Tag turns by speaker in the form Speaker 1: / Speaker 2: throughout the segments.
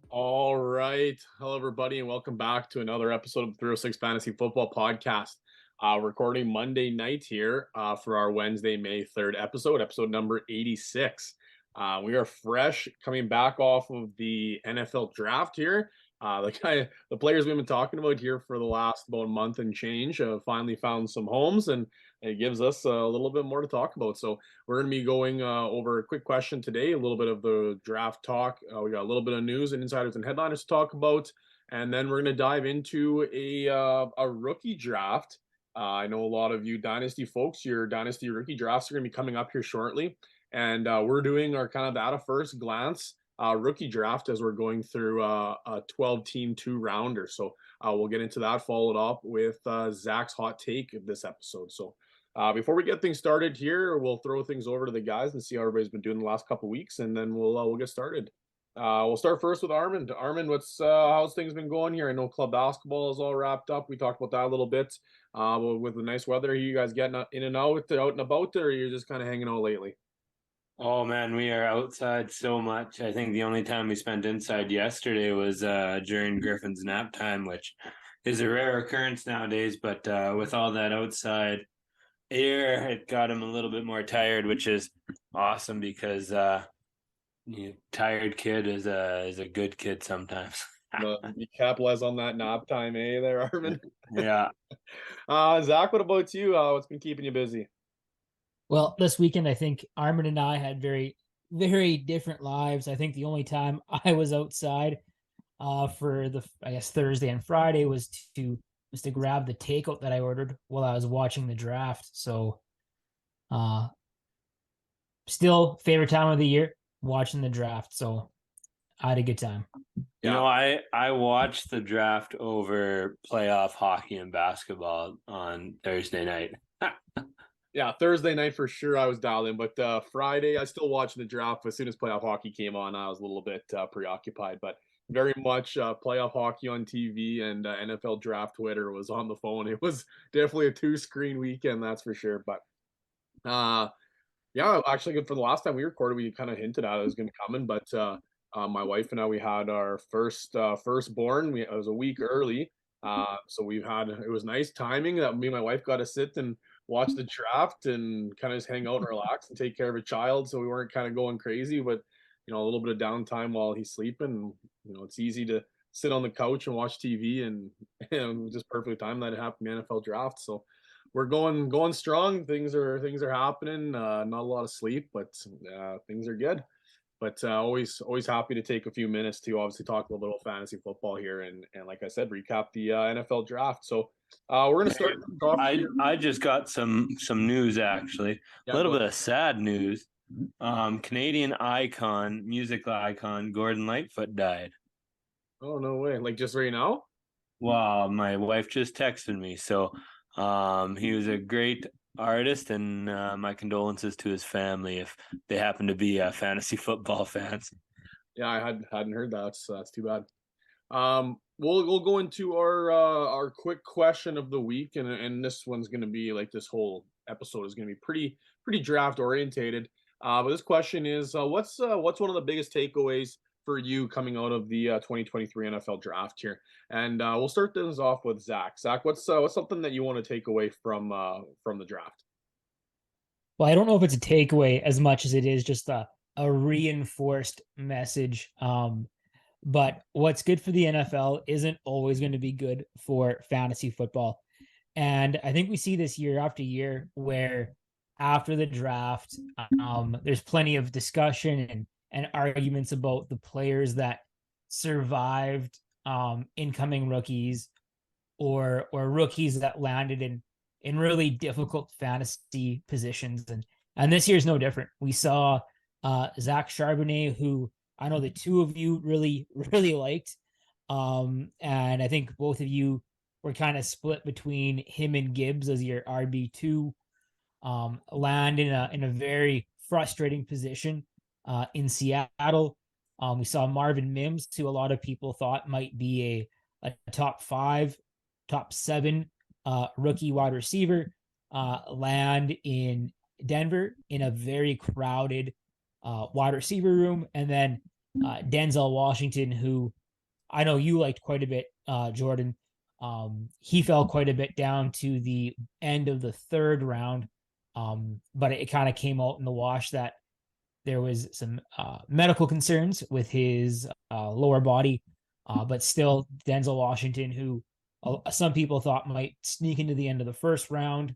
Speaker 1: All right. Hello, everybody, and welcome back to another episode of the 306 Fantasy Football Podcast. Recording Monday night here for our Wednesday, May 3rd episode number 86. We are fresh coming back off of the NFL draft here. The players we've been talking about here for the last about a month and change finally found some homes, and it gives us a little bit more to talk about. So we're going to be going over a quick question today, a little bit of the draft talk. We got a little bit of news and insiders and headliners to talk about, and then we're going to dive into a rookie draft. I know a lot of you dynasty folks, your dynasty rookie drafts are going to be coming up here shortly, and we're doing our kind of at a first glance rookie draft as we're going through a 12-team two-rounder. So we'll get into that, followed up with Zach's hot take of this episode. So before we get things started here, we'll throw things over to the guys and see how everybody's been doing the last couple of weeks, and then we'll get started. We'll start first with Armand. Armand, what's how's things been going here? I know club basketball is all wrapped up. We talked about that a little bit. With the nice weather, are you guys getting in and out and about, or are you just kind of hanging out lately?
Speaker 2: Oh man, we are outside so much. I think the only time we spent inside yesterday was during Griffin's nap time, which is a rare occurrence nowadays. But with all that outside air, it got him a little bit more tired, which is awesome because tired kid is a good kid sometimes.
Speaker 1: You capitalize on that nap time, there, Armand.
Speaker 2: Yeah.
Speaker 1: Zach, what about you? What's been keeping you busy?
Speaker 3: Well, this weekend, I think Armin and I had very, very different lives. I think the only time I was outside for I guess Thursday and Friday was to grab the takeout that I ordered while I was watching the draft. So, uh, still favorite time of the year watching the draft. So I had a good time.
Speaker 2: You know, I watched the draft over playoff hockey and basketball on Thursday night.
Speaker 1: Yeah, Thursday night for sure I was dialed in, but Friday I still watching the draft. As soon as playoff hockey came on, I was a little bit preoccupied, but very much playoff hockey on TV and NFL draft Twitter was on the phone. It was definitely a two-screen weekend, that's for sure. But uh, yeah, actually, for the last time we recorded, we kind of hinted at it was going to come in, but my wife and I, we had our firstborn. It was a week early, so we've had it was nice timing that me and my wife got to sit and watch the draft and kind of just hang out and relax and take care of a child. So we weren't kind of going crazy, but a little bit of downtime while he's sleeping. It's easy to sit on the couch and watch TV, and just perfectly timed that it happened in the NFL draft. So we're going strong. Things are happening. Not a lot of sleep, but things are good. But always happy to take a few minutes to obviously talk a little bit about fantasy football here, and like I said, recap the NFL draft. So we're gonna start off here.
Speaker 2: I just got some news actually. A
Speaker 1: Yeah,
Speaker 2: little
Speaker 1: go
Speaker 2: bit
Speaker 1: ahead.
Speaker 2: of sad news. Canadian icon, musical icon Gordon Lightfoot died.
Speaker 1: Oh, no way! Like just right now?
Speaker 2: Wow, my wife just texted me. So he was a great artist, and my condolences to his family if they happen to be fantasy football fans.
Speaker 1: Yeah, hadn't heard that, so that's too bad. We'll go into our quick question of the week, and this one's gonna be like this whole episode is gonna be pretty draft orientated. But this question is, what's one of the biggest takeaways for you coming out of the 2023 NFL draft here? And we'll start this off with Zach. Zach, what's something that you want to take away from the draft?
Speaker 3: Well, I don't know if it's a takeaway as much as it is just a reinforced message. But what's good for the NFL isn't always going to be good for fantasy football. And I think we see this year after year where after the draft, there's plenty of discussion and arguments about the players that survived incoming rookies or rookies that landed in really difficult fantasy positions. And this year's no different. We saw Zach Charbonnet, who I know the two of you really, really liked. And I think both of you were kind of split between him and Gibbs as your RB2. Land in a very frustrating position in Seattle. We saw Marvin Mims, who a lot of people thought might be a top 5, top 7 rookie wide receiver, land in Denver in a very crowded wide receiver room. And then Denzel Washington, who I know you liked quite a bit, Jordan. He fell quite a bit down to the end of the third round, but it kind of came out in the wash that there was some medical concerns with his lower body, but still Denzel Washington, who some people thought might sneak into the end of the first round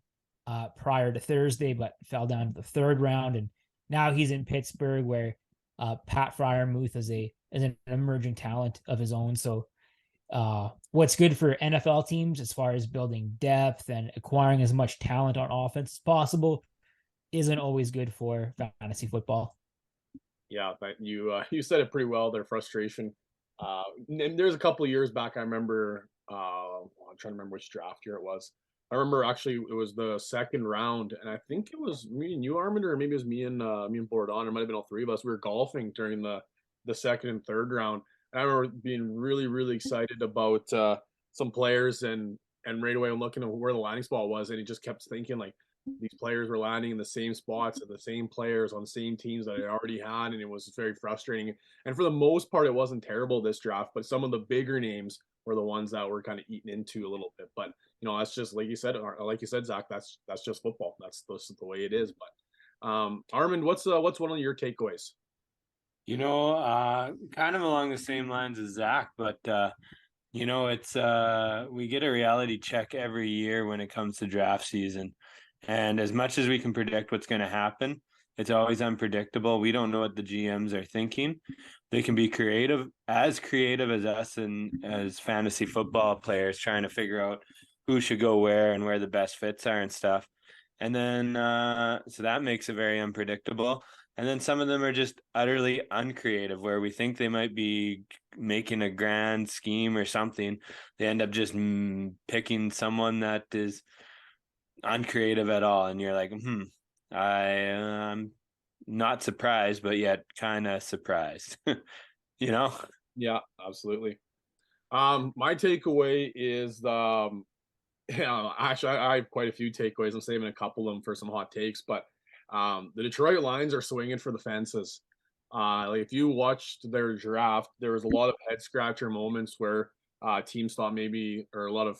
Speaker 3: prior to Thursday, but fell down to the third round, and now he's in Pittsburgh, where Pat Fryermuth is an emerging talent of his own. So what's good for NFL teams as far as building depth and acquiring as much talent on offense as possible isn't always good for fantasy football.
Speaker 1: Yeah, but you you said it pretty well. Their frustration. And there's a couple of years back. I remember. I'm trying to remember which draft year it was. I remember actually it was the second round, and I think it was me and you, Armand, or maybe it was me and Bourdon. It might have been all three of us. We were golfing during the second and third round. And I remember being really really excited about some players, and right away I'm looking at where the landing spot was, and he just kept thinking like these players were landing in the same spots and the same players on the same teams that I already had, and it was very frustrating. And for the most part, it wasn't terrible this draft, but some of the bigger names were the ones that were kind of eaten into a little bit. But that's just like you said, Zach. That's just football. That's the way it is. But Armand, what's one of your takeaways?
Speaker 2: Kind of along the same lines as Zach, but it's we get a reality check every year when it comes to draft season. And as much as we can predict what's going to happen, it's always unpredictable. We don't know what the GMs are thinking. They can be creative as us and as fantasy football players trying to figure out who should go where and where the best fits are and stuff. And then so that makes it very unpredictable. And then some of them are just utterly uncreative, where we think they might be making a grand scheme or something. They end up just picking someone that is uncreative at all, and you're like, I'm not surprised, but yet kind of surprised. you know
Speaker 1: Yeah, absolutely. My takeaway is actually I have quite a few takeaways. I'm saving a couple of them for some hot takes, but the Detroit Lions are swinging for the fences. Like if you watched their draft, there was a lot of head scratcher moments where teams thought maybe, or a lot of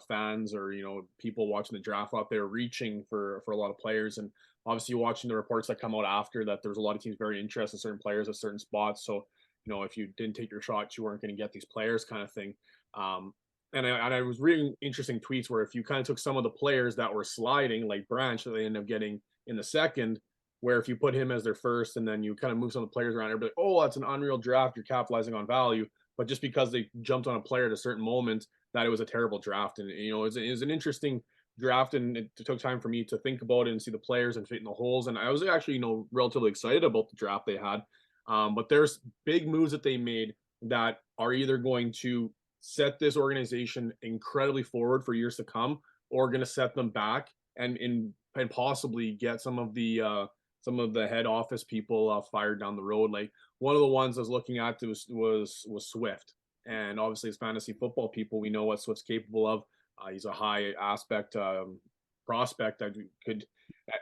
Speaker 1: fans, or people watching the draft thought they were reaching for a lot of players. And obviously, watching the reports that come out after that, there's a lot of teams very interested in certain players at certain spots. So if you didn't take your shots, you weren't going to get these players, kind of thing. And I was reading interesting tweets where if you kind of took some of the players that were sliding, like Branch, that they ended up getting in the second, where if you put him as their first and then you kind of move some of the players around, everybody, oh, that's an unreal draft. You're capitalizing on value. But just because they jumped on a player at a certain moment, that it was a terrible draft. And, it was an interesting draft, and it took time for me to think about it and see the players and fit in the holes. And I was actually, relatively excited about the draft they had. But there's big moves that they made that are either going to set this organization incredibly forward for years to come, or going to set them back and possibly get some of the head office people fired down the road. Like one of the ones I was looking at was Swift, and obviously as fantasy football people, we know what Swift's capable of. He's a high aspect prospect that could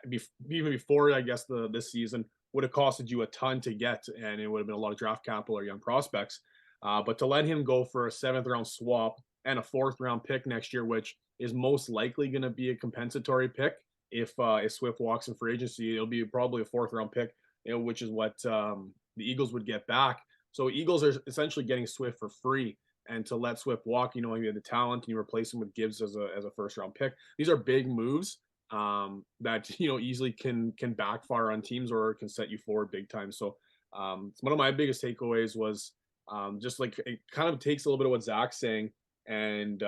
Speaker 1: be even before I guess this season would have costed you a ton to get, and it would have been a lot of draft capital or young prospects. But to let him go for a seventh round swap and a fourth round pick next year, which is most likely going to be a compensatory pick if Swift walks in free agency, it'll be probably a fourth round pick, which is what the Eagles would get back. So Eagles are essentially getting Swift for free, and to let Swift walk, you have the talent, and you replace him with Gibbs as a first round pick. These are big moves that easily can backfire on teams or can set you forward big time. So one of my biggest takeaways was just like it kind of takes a little bit of what Zach's saying and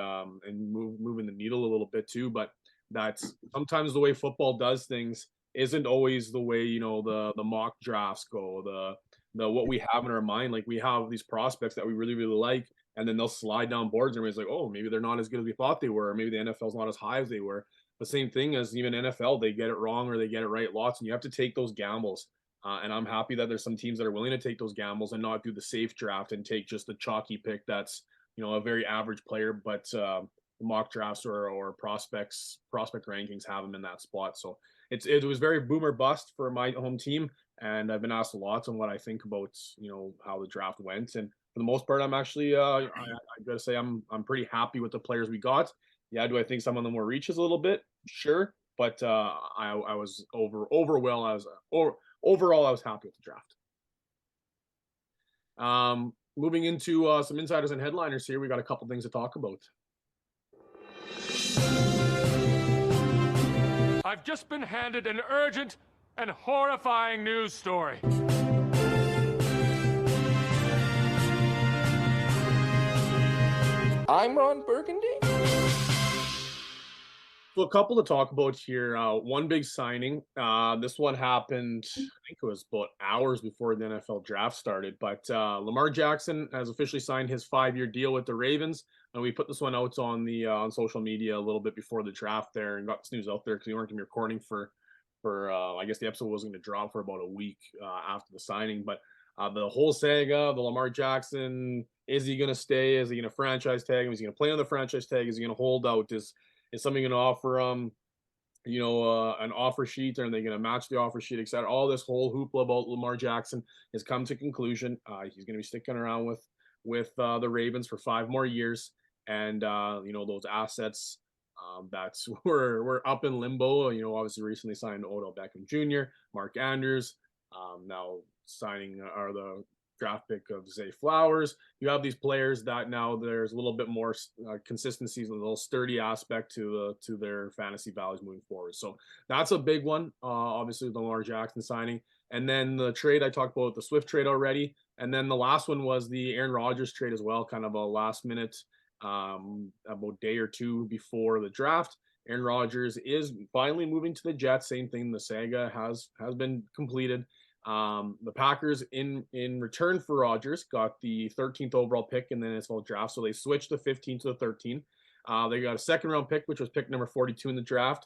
Speaker 1: moving the needle a little bit too, but that's sometimes the way football does things isn't always the way the mock drafts go, the what we have in our mind. Like we have these prospects that we really really like, and then they'll slide down boards and everybody's like, oh, maybe they're not as good as we thought they were, or maybe the NFL's not as high as they were. The same thing as even NFL, they get it wrong or they get it right lots, and you have to take those gambles. And I'm happy that there's some teams that are willing to take those gambles and not do the safe draft and take just a chalky pick that's a very average player, but mock drafts or prospect rankings have them in that spot. So it was very boomer bust for my home team, and I've been asked a lot on what I think about how the draft went, and for the most part, I'm actually I gotta say I'm pretty happy with the players we got. Yeah, do I think some of them will reach us a little bit? Sure, but I was overall I was happy with the draft. Moving into some insiders and headliners here, we got a couple things to talk about.
Speaker 4: I've just been handed an urgent and horrifying news story.
Speaker 5: I'm Ron Burgundy.
Speaker 1: So a couple to talk about here. One big signing. This one happened, I think it was about hours before the NFL draft started. But Lamar Jackson has officially signed his 5-year deal with the Ravens, and we put this one out on the on social media a little bit before the draft there, and got this news out there because we weren't going to be recording for I guess the episode wasn't going to drop for about a week after the signing. But the whole saga, the Lamar Jackson, is he going to stay? Is he going to franchise tag him? Is he going to play on the franchise tag? Is he going to hold out? Is somebody going to offer an offer sheet? Or are they going to match the offer sheet, etc.? All this whole hoopla about Lamar Jackson has come to conclusion. He's going to be sticking around with the Ravens for 5 more years, and those assets that were up in limbo. Obviously recently signed Odell Beckham Jr., Mark Andrews, now signing are the draft pick of Zay Flowers. You have these players that now there's a little bit more consistency, a little sturdy aspect to their fantasy values moving forward. So that's a big one. Obviously, the Lamar Jackson signing, and then the trade I talked about, the Swift trade already, and then the last one was the Aaron Rodgers trade as well, kind of a last minute, about day or two before the draft. Aaron Rodgers is finally moving to the Jets. Same thing. The saga has been completed. The Packers in return for Rodgers got the 13th overall pick in the NFL draft. So they switched the 15 to the 13. They got a 2nd round pick, which was pick number 42 in the draft.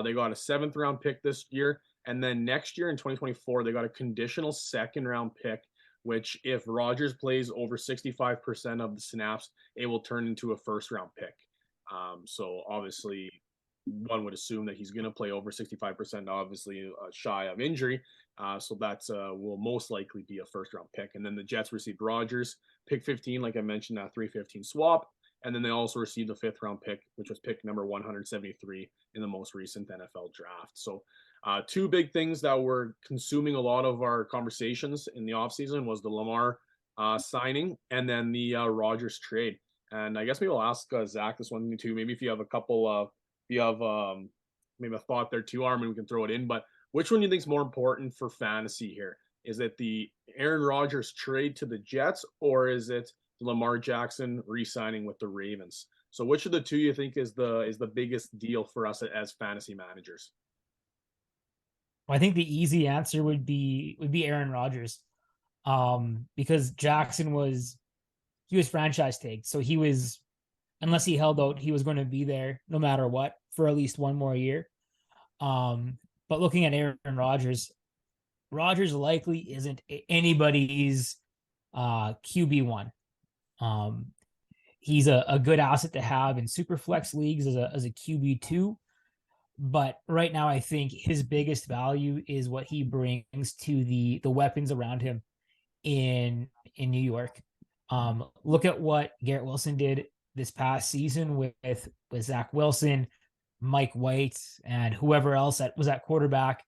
Speaker 1: They got a 7th round pick this year. And then next year in 2024, they got a conditional 2nd round pick, which if Rodgers plays over 65% of the snaps, it will turn into a 1st round pick. So obviously one would assume that he's going to play over 65%, obviously shy of injury. So that's will most likely be a 1st round pick. And then the Jets received Rodgers, pick 15, like I mentioned, that 315 swap. And then they also received the 5th round pick, which was pick number 173 in the most recent NFL draft. So 2 big things that were consuming a lot of our conversations in the offseason was the Lamar signing and then the Rodgers trade. And I guess maybe I'll ask Zach this one too. Maybe if you have a couple maybe a thought there too, Armin, we can throw it in. But which one do you think is more important for fantasy here? Is it the Aaron Rodgers trade to the Jets, or is it Lamar Jackson re-signing with the Ravens? So which of the two you think is the biggest deal for us as fantasy managers?
Speaker 3: I think the easy answer would be Aaron Rodgers, because Jackson was franchise tagged, so he was, unless he held out, he was going to be there no matter what for at least 1 more year. But looking at Aaron Rodgers likely isn't anybody's QB1. He's a good asset to have in super flex leagues as a QB2. But right now, I think his biggest value is what he brings to the weapons around him in New York. Look at what Garrett Wilson did this past season with Zach Wilson, Mike White, and whoever else that was at quarterback.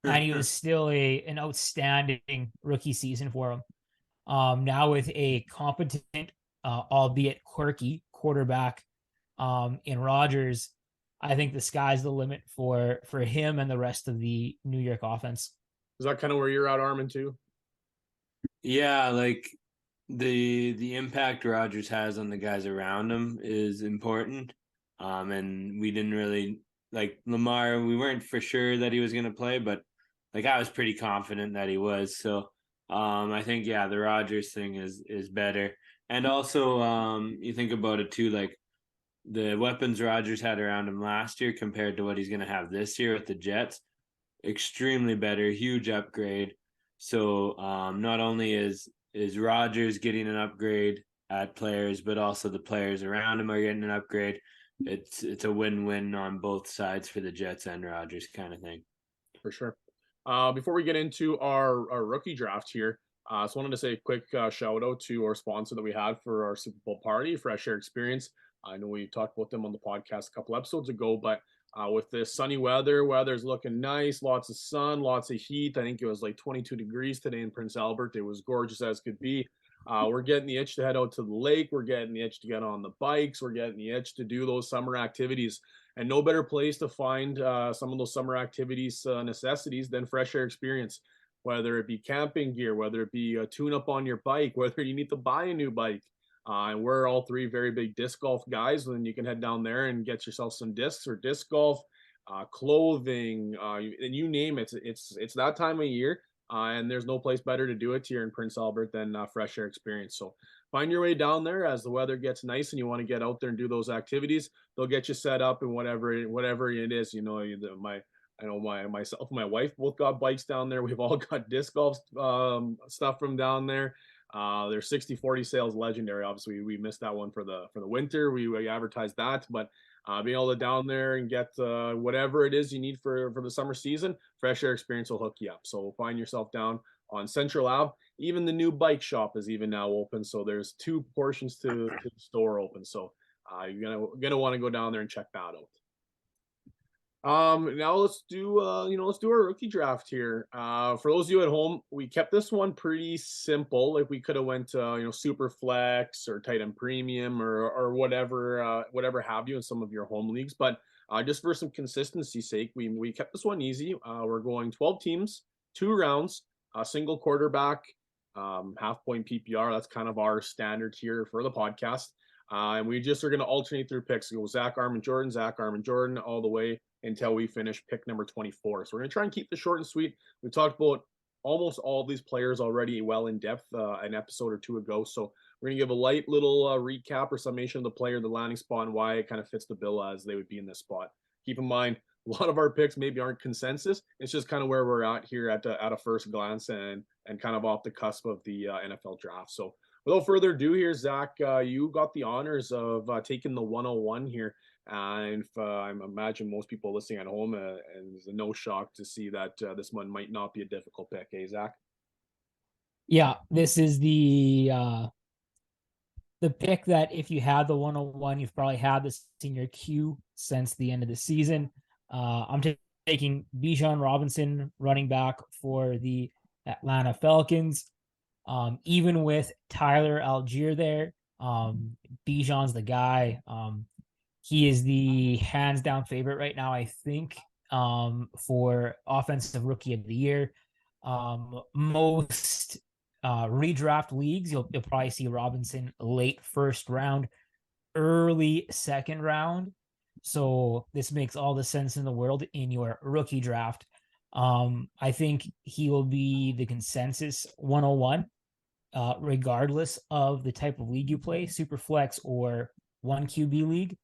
Speaker 3: And he was still an outstanding rookie season for him. Now with a competent, albeit quirky quarterback in Rodgers, I think the sky's the limit for him and the rest of the New York offense.
Speaker 1: Is that kind of where you're at, Armin, too?
Speaker 2: Yeah, like the impact Rodgers has on the guys around him is important. And we didn't really like Lamar. We weren't for sure that he was going to play, but like I was pretty confident that he was. So I think, yeah, the Rodgers thing is better. And also you think about it too, like the weapons Rodgers had around him last year compared to what he's going to have this year with the Jets, extremely better, huge upgrade. So not only is Rodgers getting an upgrade at players, but also the players around him are getting an upgrade. It's a win-win on both sides for the Jets and Rodgers kind of thing.
Speaker 1: For sure. Before we get into our rookie draft here, So wanted to say a quick shout out to our sponsor that we had for our Super Bowl party, Fresh Air Experience. I know we talked about them on the podcast a couple episodes ago, but with this sunny weather's looking nice, lots of sun, lots of heat. I think it was like 22 degrees today in Prince Albert. It was gorgeous as could be. We're getting the itch to head out to the lake. We're getting the itch to get on the bikes. We're getting the itch to do those summer activities. And no better place to find some of those summer activities necessities than Fresh Air Experience. Whether it be camping gear, whether it be a tune-up on your bike, whether you need to buy a new bike. And we're all three very big disc golf guys. Then you can head down there and get yourself some discs or disc golf, clothing, and you name it. It's that time of year. And there's no place better to do it here in Prince Albert than Fresh Air Experience. So find your way down there as the weather gets nice and you want to get out there and do those activities. They'll get you set up and whatever it is. You know, I know myself and my wife both got bikes down there. We've all got disc golf stuff from down there. Their 60-40 sales legendary. Obviously, we missed that one for the winter. We advertised that, but being able to down there and get whatever it is you need for the summer season, Fresh Air Experience will hook you up. So find yourself down on Central Ave. Even the new bike shop is even now open. So there's 2 portions to the store open. So you're gonna want to go down there and check that out. Now let's do let's do our rookie draft here. For those of you at home, we kept this one pretty simple. Like we could have went super flex or tight end premium or whatever have you in some of your home leagues, but just for some consistency's sake, we kept this one easy. We're going 12 teams, 2 rounds, a single quarterback, half point PPR. That's kind of our standard here for the podcast. And we just are going to alternate through picks. Go Zach Armin Jordan all the way until we finish pick number 24. So we're going to try and keep this short and sweet. We talked about almost all of these players already well in depth an episode or 2 ago. So we're going to give a light little recap or summation of the player, the landing spot, and why it kind of fits the bill as they would be in this spot. Keep in mind, a lot of our picks maybe aren't consensus. It's just kind of where we're at here at a first glance and kind of off the cusp of the NFL draft. So without further ado here, Zach, you got the honors of taking the 101 here. And I imagine most people listening at home, and it's no shock to see that this one might not be a difficult pick, eh, Zach?
Speaker 3: Yeah, this is the pick that if you had the 101, you've probably had this in your queue since the end of the season. I'm taking Bijan Robinson, running back for the Atlanta Falcons. Even with Tyler Algier there, Bijan's the guy. He is the hands down favorite right now, I think, for offensive rookie of the year. Most redraft leagues, you'll probably see Robinson late first round, early second round. So this makes all the sense in the world in your rookie draft. I think he will be the consensus 101, regardless of the type of league you play, super flex or 1 QB league.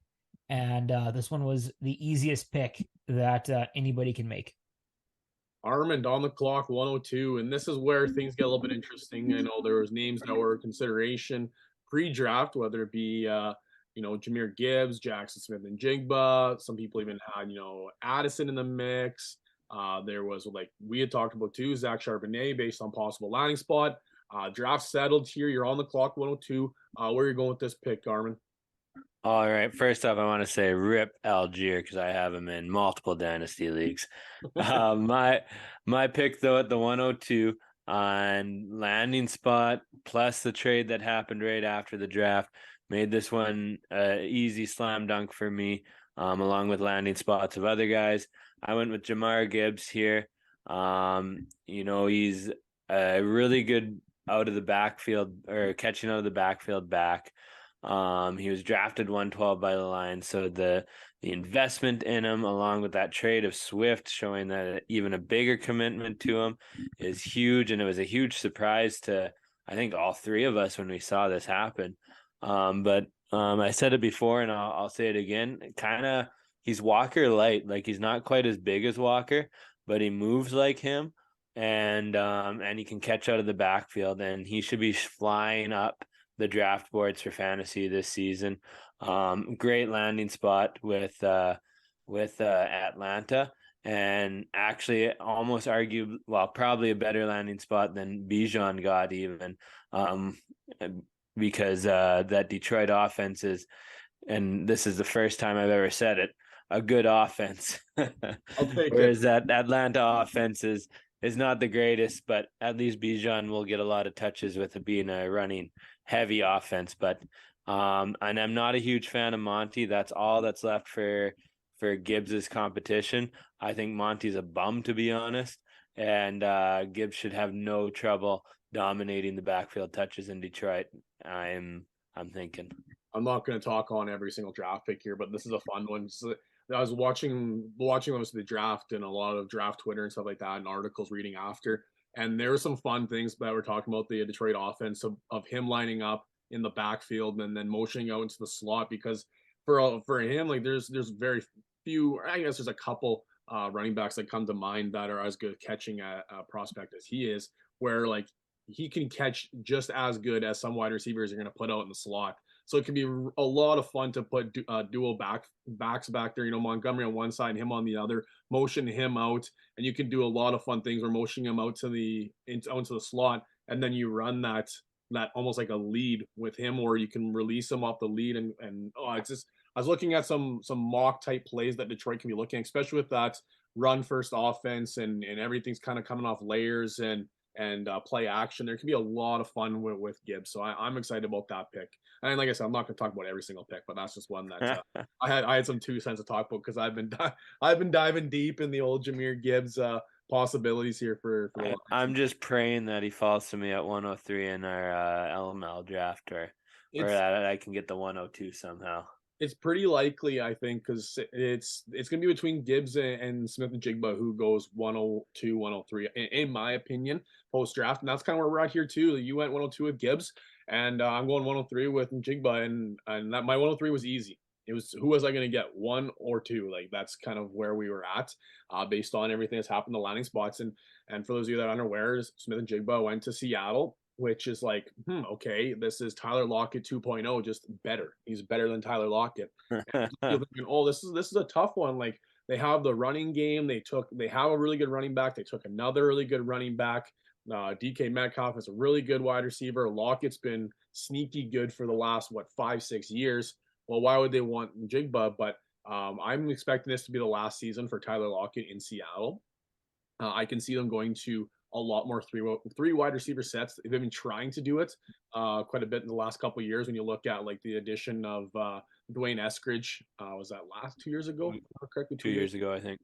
Speaker 3: And this one was the easiest pick that anybody can make.
Speaker 1: Armand on the clock, 102, and this is where things get a little bit interesting. I know there was names that were consideration pre-draft, whether it be Jahmyr Gibbs, Jackson Smith and Jigba. Some people even had Addison in the mix. There was, like we had talked about too, Zach Charbonnet based on possible landing spot. Draft settled here. You're on the clock, 102. Where are you going with this pick, Armin?
Speaker 2: All right. First off, I want to say rip Algier because I have him in multiple dynasty leagues. My pick though at the 102 on landing spot plus the trade that happened right after the draft made this one easy slam dunk for me. Along with landing spots of other guys, I went with Jahmyr Gibbs here. He's a really good out of the backfield or catching out of the backfield back. He was drafted 112 by the Lions, so the investment in him, along with that trade of Swift, showing that even a bigger commitment to him is huge, and it was a huge surprise to I think all 3 of us when we saw this happen. But I said it before, and I'll say it again. He's Walker light, like he's not quite as big as Walker, but he moves like him, and he can catch out of the backfield, and he should be flying up the draft boards for fantasy this season. Great landing spot with Atlanta, and actually almost argue, well, probably a better landing spot than Bijan got even, because that Detroit offense is, and this is the first time I've ever said it, a good offense.
Speaker 1: I'll take it.
Speaker 2: Whereas that Atlanta offense is not the greatest, but at least Bijan will get a lot of touches with it being a running heavy offense. But and I'm not a huge fan of Monty. That's all that's left for Gibbs's competition. I think Monty's a bum, to be honest, and Gibbs should have no trouble dominating the backfield touches in Detroit. I'm thinking.
Speaker 1: I'm not going to talk on every single draft pick here, but this is a fun one. I was watching most of the draft and a lot of draft Twitter and stuff like that, and articles reading after. And there were some fun things that we're talking about the Detroit offense of him lining up in the backfield and then motioning out into the slot, because for him, like there's very few. I guess there's a couple running backs that come to mind that are as good catching a prospect as he is, where like he can catch just as good as some wide receivers are going to put out in the slot. So it can be a lot of fun to put dual backs back there. You know, Montgomery on one side, him on the other, motion him out, and you can do a lot of fun things. Or motioning him out to onto the slot, and then you run that almost like a lead with him, or you can release him off the lead. And it's just, I was looking at some mock type plays that Detroit can be looking at, especially with that run first offense and everything's kind of coming off layers and play action. There can be a lot of fun with Gibbs. So I'm excited about that pick. And like I said, I'm not going to talk about every single pick, but that's just one that I had some 2 cents to talk about, because I've been diving deep in the old Jahmyr Gibbs possibilities here for
Speaker 2: I'm just praying that he falls to me at 103 in our LML draft, or that I can get the 102 somehow.
Speaker 1: It's pretty likely, I think, because it's going to be between Gibbs and Smith and Jigba, who goes 102, 103, in my opinion, post draft. And that's kind of where we're at here too. You went 102 with Gibbs, and I'm going 103 with Jigba, and that my 103 was easy. It was, who was I going to get, 1 or 2? Like that's kind of where we were at, based on everything that's happened, the landing spots. And for those of you that are unaware, Smith and Jigba went to Seattle, which is like, okay, this is Tyler Lockett 2.0, just better. He's better than Tyler Lockett. And thinking, oh, this is a tough one. Like they have the running game. They have a really good running back. They took another really good running back. DK Metcalf is a really good wide receiver. Lockett's been sneaky good for the last 5-6 years. Well, why would they want Jigba? But I'm expecting this to be the last season for Tyler Lockett in Seattle. I can see them going to a lot more three wide receiver sets. They've been trying to do it quite a bit in the last couple of years. When you look at like the addition of Dwayne Eskridge, was that last 2 years ago? Correctly,
Speaker 2: 2 years ago, I think.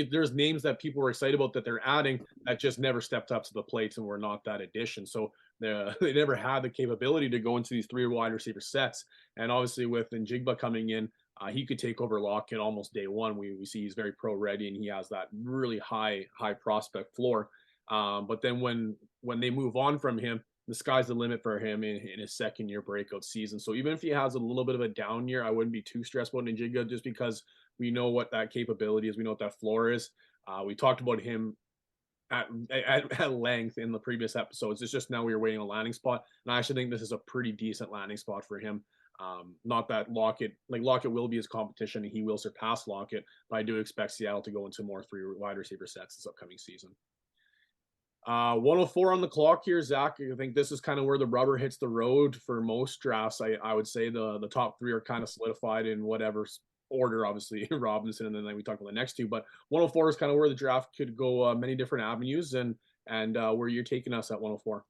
Speaker 1: There's names that people were excited about that they're adding that just never stepped up to the plate and were not that addition. So they never had the capability to go into these 3 wide receiver sets. And obviously with Njigba coming in, he could take over Lockett almost day one. We see he's very pro ready and he has that really high prospect floor. But then when they move on from him, the sky's the limit for him in his second year breakout season. So even if he has a little bit of a down year, I wouldn't be too stressed about Njigba, just because we know what that capability is. We know what that floor is. We talked about him at length in the previous episodes. It's just now we are waiting a landing spot. And I actually think this is a pretty decent landing spot for him. Not that Lockett will be his competition and he will surpass Lockett, but I do expect Seattle to go into more 3 wide receiver sets this upcoming season. 104 on the clock here, Zach. I think this is kind of where the rubber hits the road for most drafts. I would say the top 3 are kind of solidified in whatever order, obviously Robinson, and then we talk about the next 2. But 104 is kind of where the draft could go many different avenues, and where you're taking us at 104.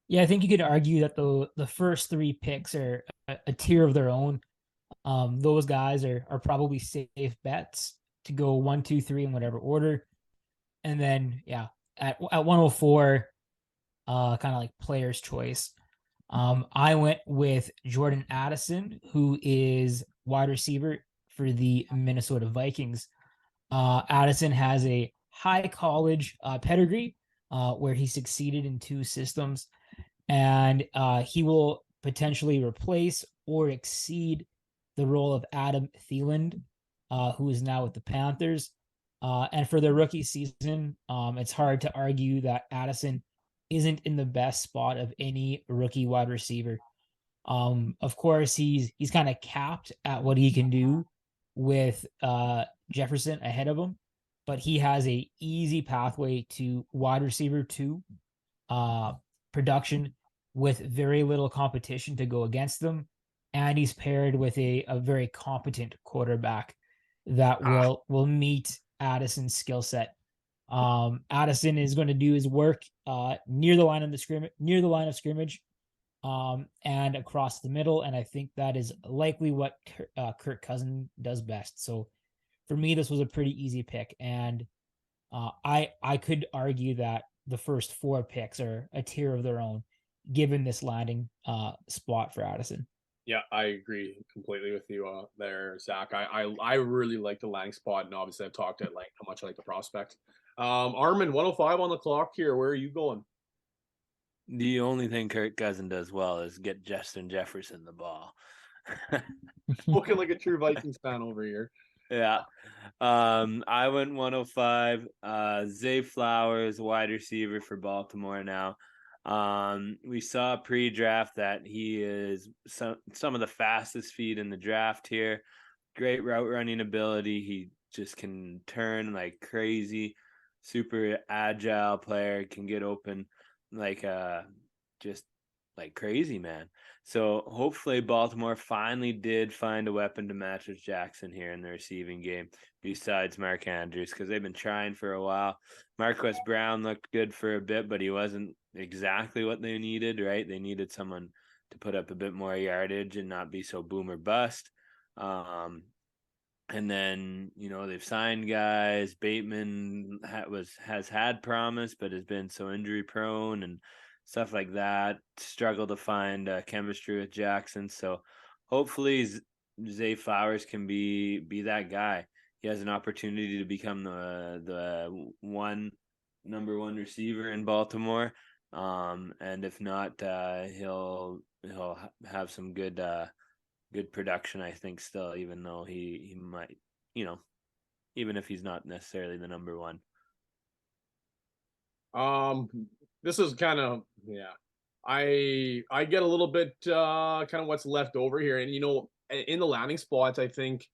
Speaker 3: Yeah, I think you could argue that the first 3 picks are a tier of their own. Those guys are probably safe bets to go 1, 2, 3 in whatever order. And then, yeah, at 104, kind of like player's choice. I went with Jordan Addison, who is wide receiver for the Minnesota Vikings. Addison has a high college pedigree where he succeeded in 2 systems, and he will potentially replace or exceed the role of Adam Thielen, who is now with the Panthers. And for the rookie season, it's hard to argue that Addison isn't in the best spot of any rookie wide receiver. Of course, he's kind of capped at what he can do with Jefferson ahead of him, but he has a easy pathway to wide receiver 2 production with very little competition to go against them. And he's paired with a very competent quarterback that will meet Addison's skill set. Addison is going to do his work near the line of scrimmage, and across the middle. And I think that is likely what Kirk Cousins does best. So for me, this was a pretty easy pick. And I could argue that the first 4 picks are a tier of their own, given this landing spot for Addison.
Speaker 1: Yeah, I agree completely with you there, Zach. I really like the landing spot, and obviously I've talked at length how much I like the prospect. Armin, 105 on the clock here. Where are you going?
Speaker 2: The only thing Kirk Cousins does well is get Justin Jefferson the ball.
Speaker 1: Looking like a true Vikings fan over here.
Speaker 2: Yeah. I went 105. Zay Flowers, wide receiver for Baltimore now. We saw pre-draft that he is some of the fastest feet in the draft here. Great route running ability. He just can turn like crazy. Super agile player, can get open like just like crazy, man. So hopefully Baltimore finally did find a weapon to match with Jackson here in the receiving game besides Mark Andrews, because they've been trying for a while. Marquise Brown looked good for a bit, but he wasn't exactly what they needed, right? They needed someone to put up a bit more yardage and not be so boom or bust. And then, they've signed guys. Bateman has had promise, but has been so injury prone and stuff like that. Struggle to find chemistry with Jackson. So hopefully Zay Flowers can be that guy. He has an opportunity to become the number one receiver in Baltimore. And if not, he'll have some good production, I think, still, even though he might, even if he's not necessarily the number one.
Speaker 1: This is kind of, I get a little bit kind of what's left over here. And, in the landing spots, I think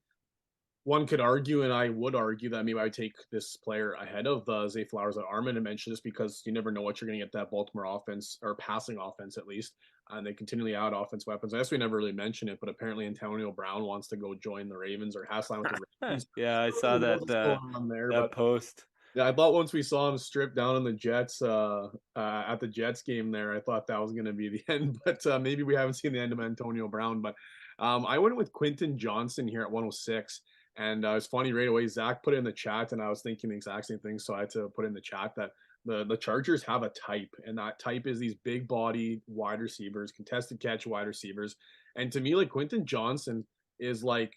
Speaker 1: one could argue, and I would argue, that maybe I would take this player ahead of Zay Flowers that Armin mentioned, just because you never know what you're going to get that Baltimore offense, or passing offense at least. And they continually add offense weapons. I guess we never really mentioned it, but apparently Antonio Brown wants to go join the Ravens, or has signed with the Ravens.
Speaker 2: Yeah, I saw that post.
Speaker 1: Yeah, I thought once we saw him stripped down on the Jets at the Jets game there, I thought that was going to be the end. But maybe we haven't seen the end of Antonio Brown. But I went with Quentin Johnson here at 106. And it's funny, right away, Zach put it in the chat, and I was thinking the exact same thing. So I had to put in the chat that the Chargers have a type, and that type is these big body wide receivers, contested catch wide receivers. And to me, like, Quentin Johnson is like,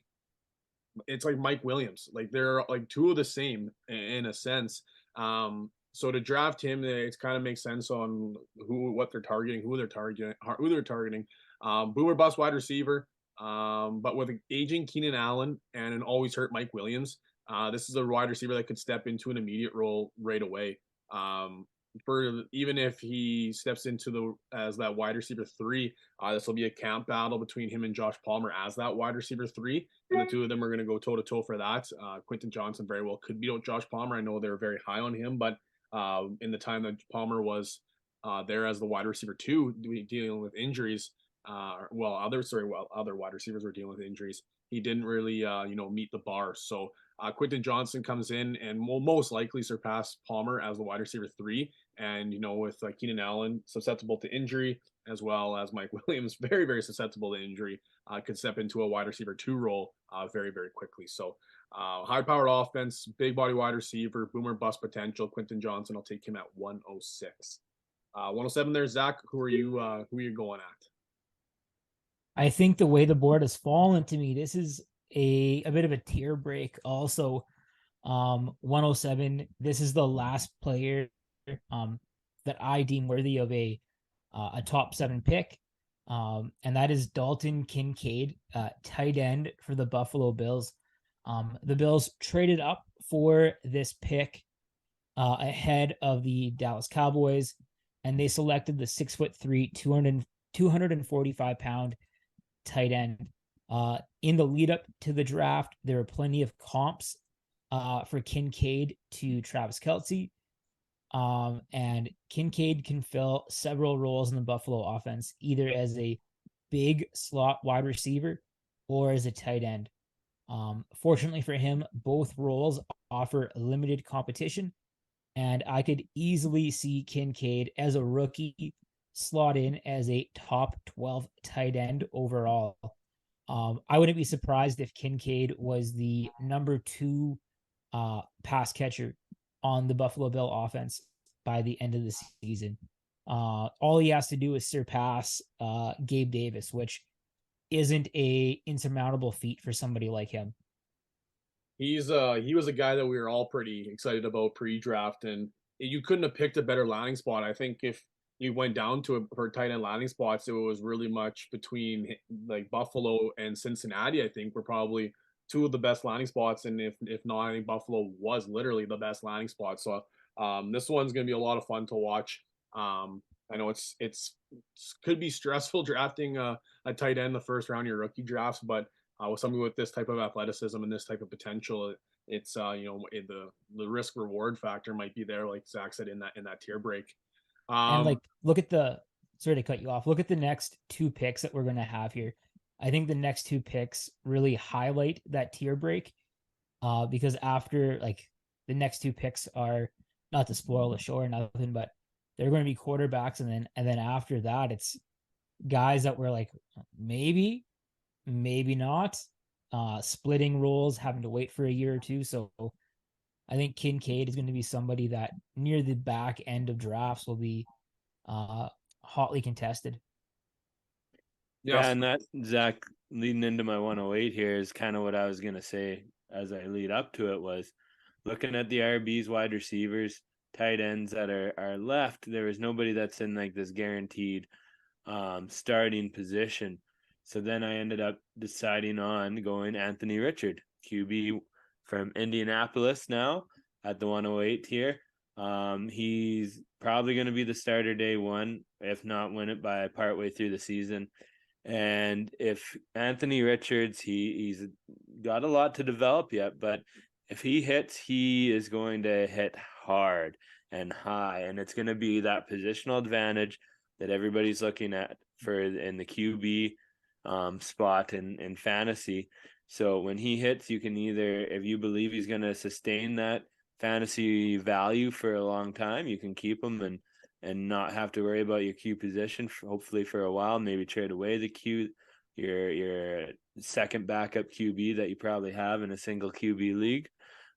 Speaker 1: it's like Mike Williams. Like, they're like two of the same in a sense. So to draft him, it kind of makes sense on who they're targeting. Boomer bust wide receiver. But with an aging Keenan Allen and an always hurt Mike Williams, this is a wide receiver that could step into an immediate role right away. For even if he steps into as that wide receiver 3, this will be a camp battle between him and Josh Palmer as that wide receiver 3, and the two of them are going to go toe to toe for that. Quentin Johnson very well could beat out Josh Palmer. I know they're very high on him, but in the time that Palmer was there as the wide receiver 2, dealing with injuries, other wide receivers were dealing with injuries, he didn't really meet the bar. So Quentin Johnson comes in and will most likely surpass Palmer as the wide receiver 3. And, with Keenan Allen susceptible to injury, as well as Mike Williams very, very susceptible to injury, could step into a wide receiver 2 role very, very quickly. So high-powered offense, big body wide receiver, boomer bust potential. Quentin Johnson, I'll take him at 106. 107 there, Zach. Who are you going at?
Speaker 3: I think the way the board has fallen to me, this is a bit of a tier break. Also, 107. This is the last player that I deem worthy of a top 7 pick, and that is Dalton Kincaid, tight end for the Buffalo Bills. The Bills traded up for this pick ahead of the Dallas Cowboys, and they selected the 6'3", 245-pound tight end. In the lead up to the draft, there were plenty of comps for Kincaid to Travis Kelce. And Kincaid can fill several roles in the Buffalo offense, either as a big slot wide receiver or as a tight end. Fortunately for him, both roles offer limited competition, and I could easily see Kincaid as a rookie slot in as a top 12 tight end overall. I wouldn't be surprised if Kincaid was the number 2 pass catcher on the Buffalo Bill offense by the end of the season. All he has to do is surpass Gabe Davis, which isn't a insurmountable feat for somebody like him.
Speaker 1: He was a guy that we were all pretty excited about pre-draft, and you couldn't have picked a better landing spot. I think if you went down to for tight end landing spots, it was really much between like Buffalo and Cincinnati. I think were probably two of the best landing spots, and if not, I think Buffalo was literally the best landing spot. So this one's going to be a lot of fun to watch. I know it's could be stressful drafting a tight end the first round of your rookie drafts, but with somebody with this type of athleticism and this type of potential, it's the risk reward factor might be there, like Zach said in that tier break.
Speaker 3: And like, look at the sorry to cut you off. Look at the next 2 picks that we're going to have here. I think the next 2 picks really highlight that tier break, because after like the next 2 picks are, not to spoil the show or nothing, but they're going to be quarterbacks, and then after that it's guys that were like maybe not, splitting roles, having to wait for a year or two. So I think Kincaid is going to be somebody that near the back end of drafts will be hotly contested.
Speaker 2: Yeah, and that, Zach, leading into my 108 here is kind of what I was going to say as I lead up to it, was looking at the RBs, wide receivers, tight ends that are left. There was nobody that's in like this guaranteed starting position. So then I ended up deciding on going Anthony Richard, QB from Indianapolis now at the 108 tier. He's probably going to be the starter day one, if not win it by partway through the season. And if Anthony Richards, he's got a lot to develop yet, but if he hits, he is going to hit hard and high, and it's going to be that positional advantage that everybody's looking at for in the QB spot in fantasy. So when he hits, you can either, if you believe he's going to sustain that fantasy value for a long time, you can keep him and not have to worry about your Q position hopefully for a while. Maybe trade away the Q, your second backup QB that you probably have in a single QB league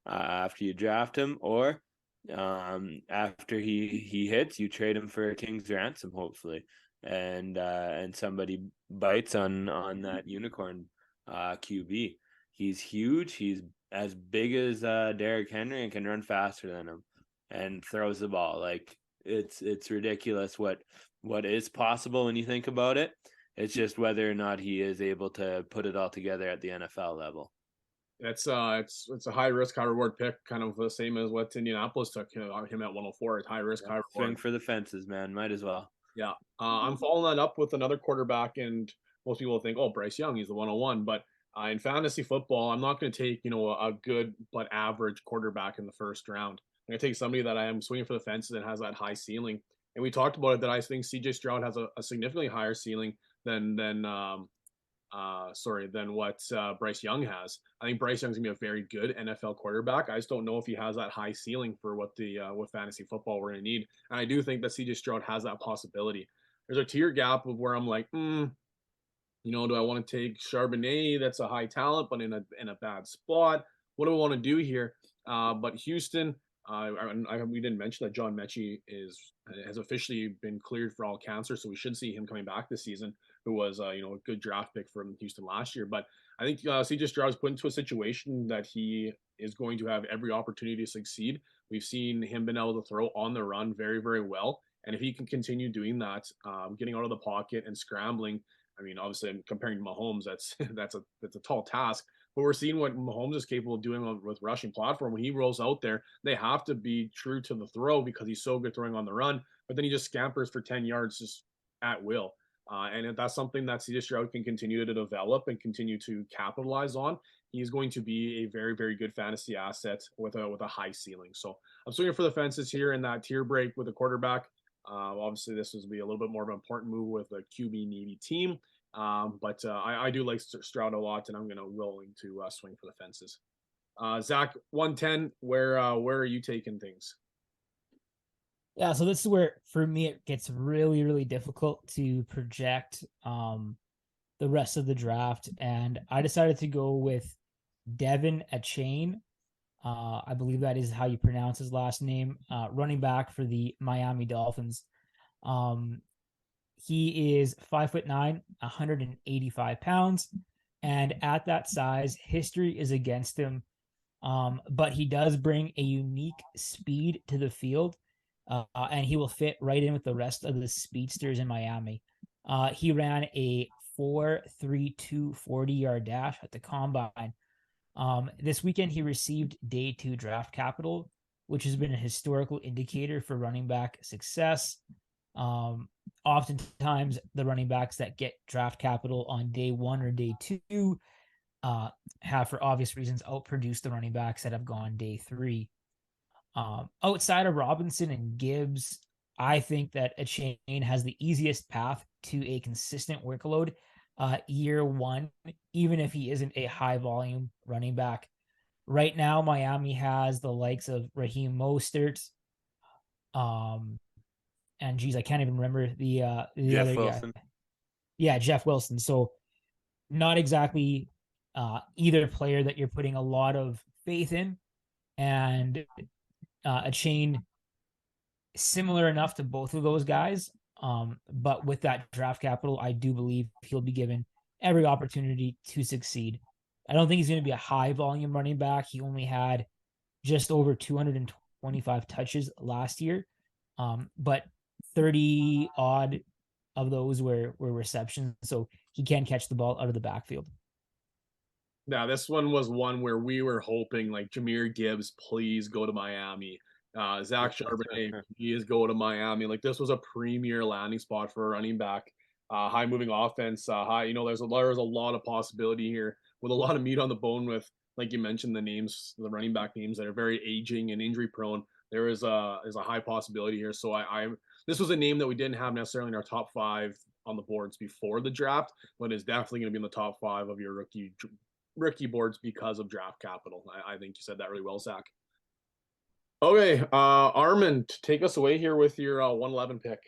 Speaker 2: after you draft him, or after he hits, you trade him for a king's ransom hopefully, and somebody bites on that unicorn QB. He's huge. He's as big as Derrick Henry and can run faster than him and throws the ball. Like it's ridiculous what is possible when you think about it. It's just whether or not he is able to put it all together at the NFL level.
Speaker 1: It's a high risk, high reward pick, kind of the same as what Indianapolis took him at 104. It's high risk, high reward.
Speaker 2: Swing for the fences, man. Might as well.
Speaker 1: Yeah. I'm following that up with another quarterback, and most people think, oh, Bryce Young, he's the 101. But in fantasy football, I'm not going to take, a good but average quarterback in the first round. I'm going to take somebody that I am swinging for the fences and has that high ceiling. And we talked about it, that I think CJ Stroud has a significantly higher ceiling than what Bryce Young has. I think Bryce Young's gonna be a very good NFL quarterback. I just don't know if he has that high ceiling for what fantasy football we're gonna need. And I do think that CJ Stroud has that possibility. There's a tier gap of where I'm like, do I want to take Charbonnet? That's a high talent, but in a bad spot. What do I want to do here? But Houston, we didn't mention that John Mechie has officially been cleared for all cancer, so we should see him coming back this season. Who was a good draft pick from Houston last year. But I think CJ Stroud is put into a situation that he is going to have every opportunity to succeed. We've seen him been able to throw on the run very, very well. And if he can continue doing that, getting out of the pocket and scrambling, I mean, obviously I'm comparing to Mahomes, that's a tall task. But we're seeing what Mahomes is capable of doing with rushing platform. When he rolls out there, they have to be true to the throw because he's so good throwing on the run. But then he just scampers for 10 yards just at will. And if that's something that CJ Stroud can continue to develop and continue to capitalize on, he's going to be a very, very good fantasy asset with a high ceiling. So I'm swinging for the fences here in that tier break with a quarterback. Obviously, this will be a little bit more of an important move with a QB needy team. But I do like Stroud a lot, and I'm willing to swing for the fences. Zach, 110. Where are you taking things?
Speaker 3: Yeah, so this is where for me it gets really, really difficult to project the rest of the draft, and I decided to go with Devin Achane. I believe that is how you pronounce his last name. Running back for the Miami Dolphins. He is 5'9", 185 pounds, and at that size, history is against him. But he does bring a unique speed to the field, and he will fit right in with the rest of the speedsters in Miami. He ran a 4.32 40-yard dash at the combine. This weekend, he received day 2 draft capital, which has been a historical indicator for running back success. Oftentimes, the running backs that get draft capital on day 1 or day 2 have, for obvious reasons, outproduced the running backs that have gone day 3. Outside of Robinson and Gibbs, I think that Achane has the easiest path to a consistent workload year 1, even if he isn't a high volume running back. Right now, Miami has the likes of Raheem Mostert, and geez, I can't even remember the
Speaker 2: Jeff
Speaker 3: other
Speaker 2: Wilson.
Speaker 3: guy. Yeah, Jeff Wilson. So not exactly either player that you're putting a lot of faith in, and Achane similar enough to both of those guys. But with that draft capital, I do believe he'll be given every opportunity to succeed. I don't think he's going to be a high volume running back. He only had just over 225 touches last year. But 30 odd of those were receptions. So he can catch the ball out of the backfield.
Speaker 1: Now, this one was one where we were hoping, like, Jahmyr Gibbs, please go to Miami. Zach Charbonnet, please go to Miami. Like, this was a premier landing spot for a running back. High moving offense. There's a lot of possibility here with a lot of meat on the bone with, like you mentioned, the running back names that are very aging and injury prone. There is a high possibility here. So this was a name that we didn't have necessarily in our top 5 on the boards before the draft, but is definitely going to be in the top 5 of your rookie boards because of draft capital. I think you said that really well, Zach. Okay, Armin, take us away here with your 111 pick.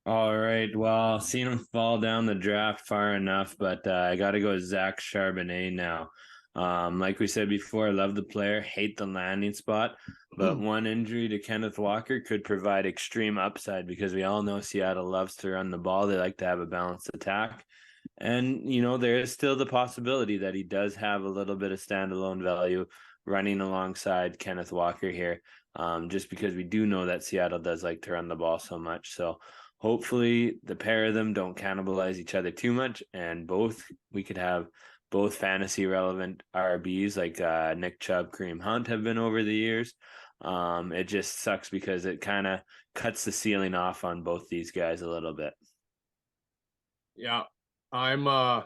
Speaker 2: All right. Well, seen him fall down the draft far enough, but I got to go with Zach Charbonnet now. Like we said before, I love the player, hate the landing spot, but one injury to Kenneth Walker could provide extreme upside because we all know Seattle loves to run the ball. They like to have a balanced attack. And, there is still the possibility that he does have a little bit of standalone value running alongside Kenneth Walker here, just because we do know that Seattle does like to run the ball so much. So hopefully the pair of them don't cannibalize each other too much, and we could have both fantasy relevant RBs like Nick Chubb, Kareem Hunt have been over the years. It just sucks because it kind of cuts the ceiling off on both these guys a little bit.
Speaker 1: Yeah, I'm I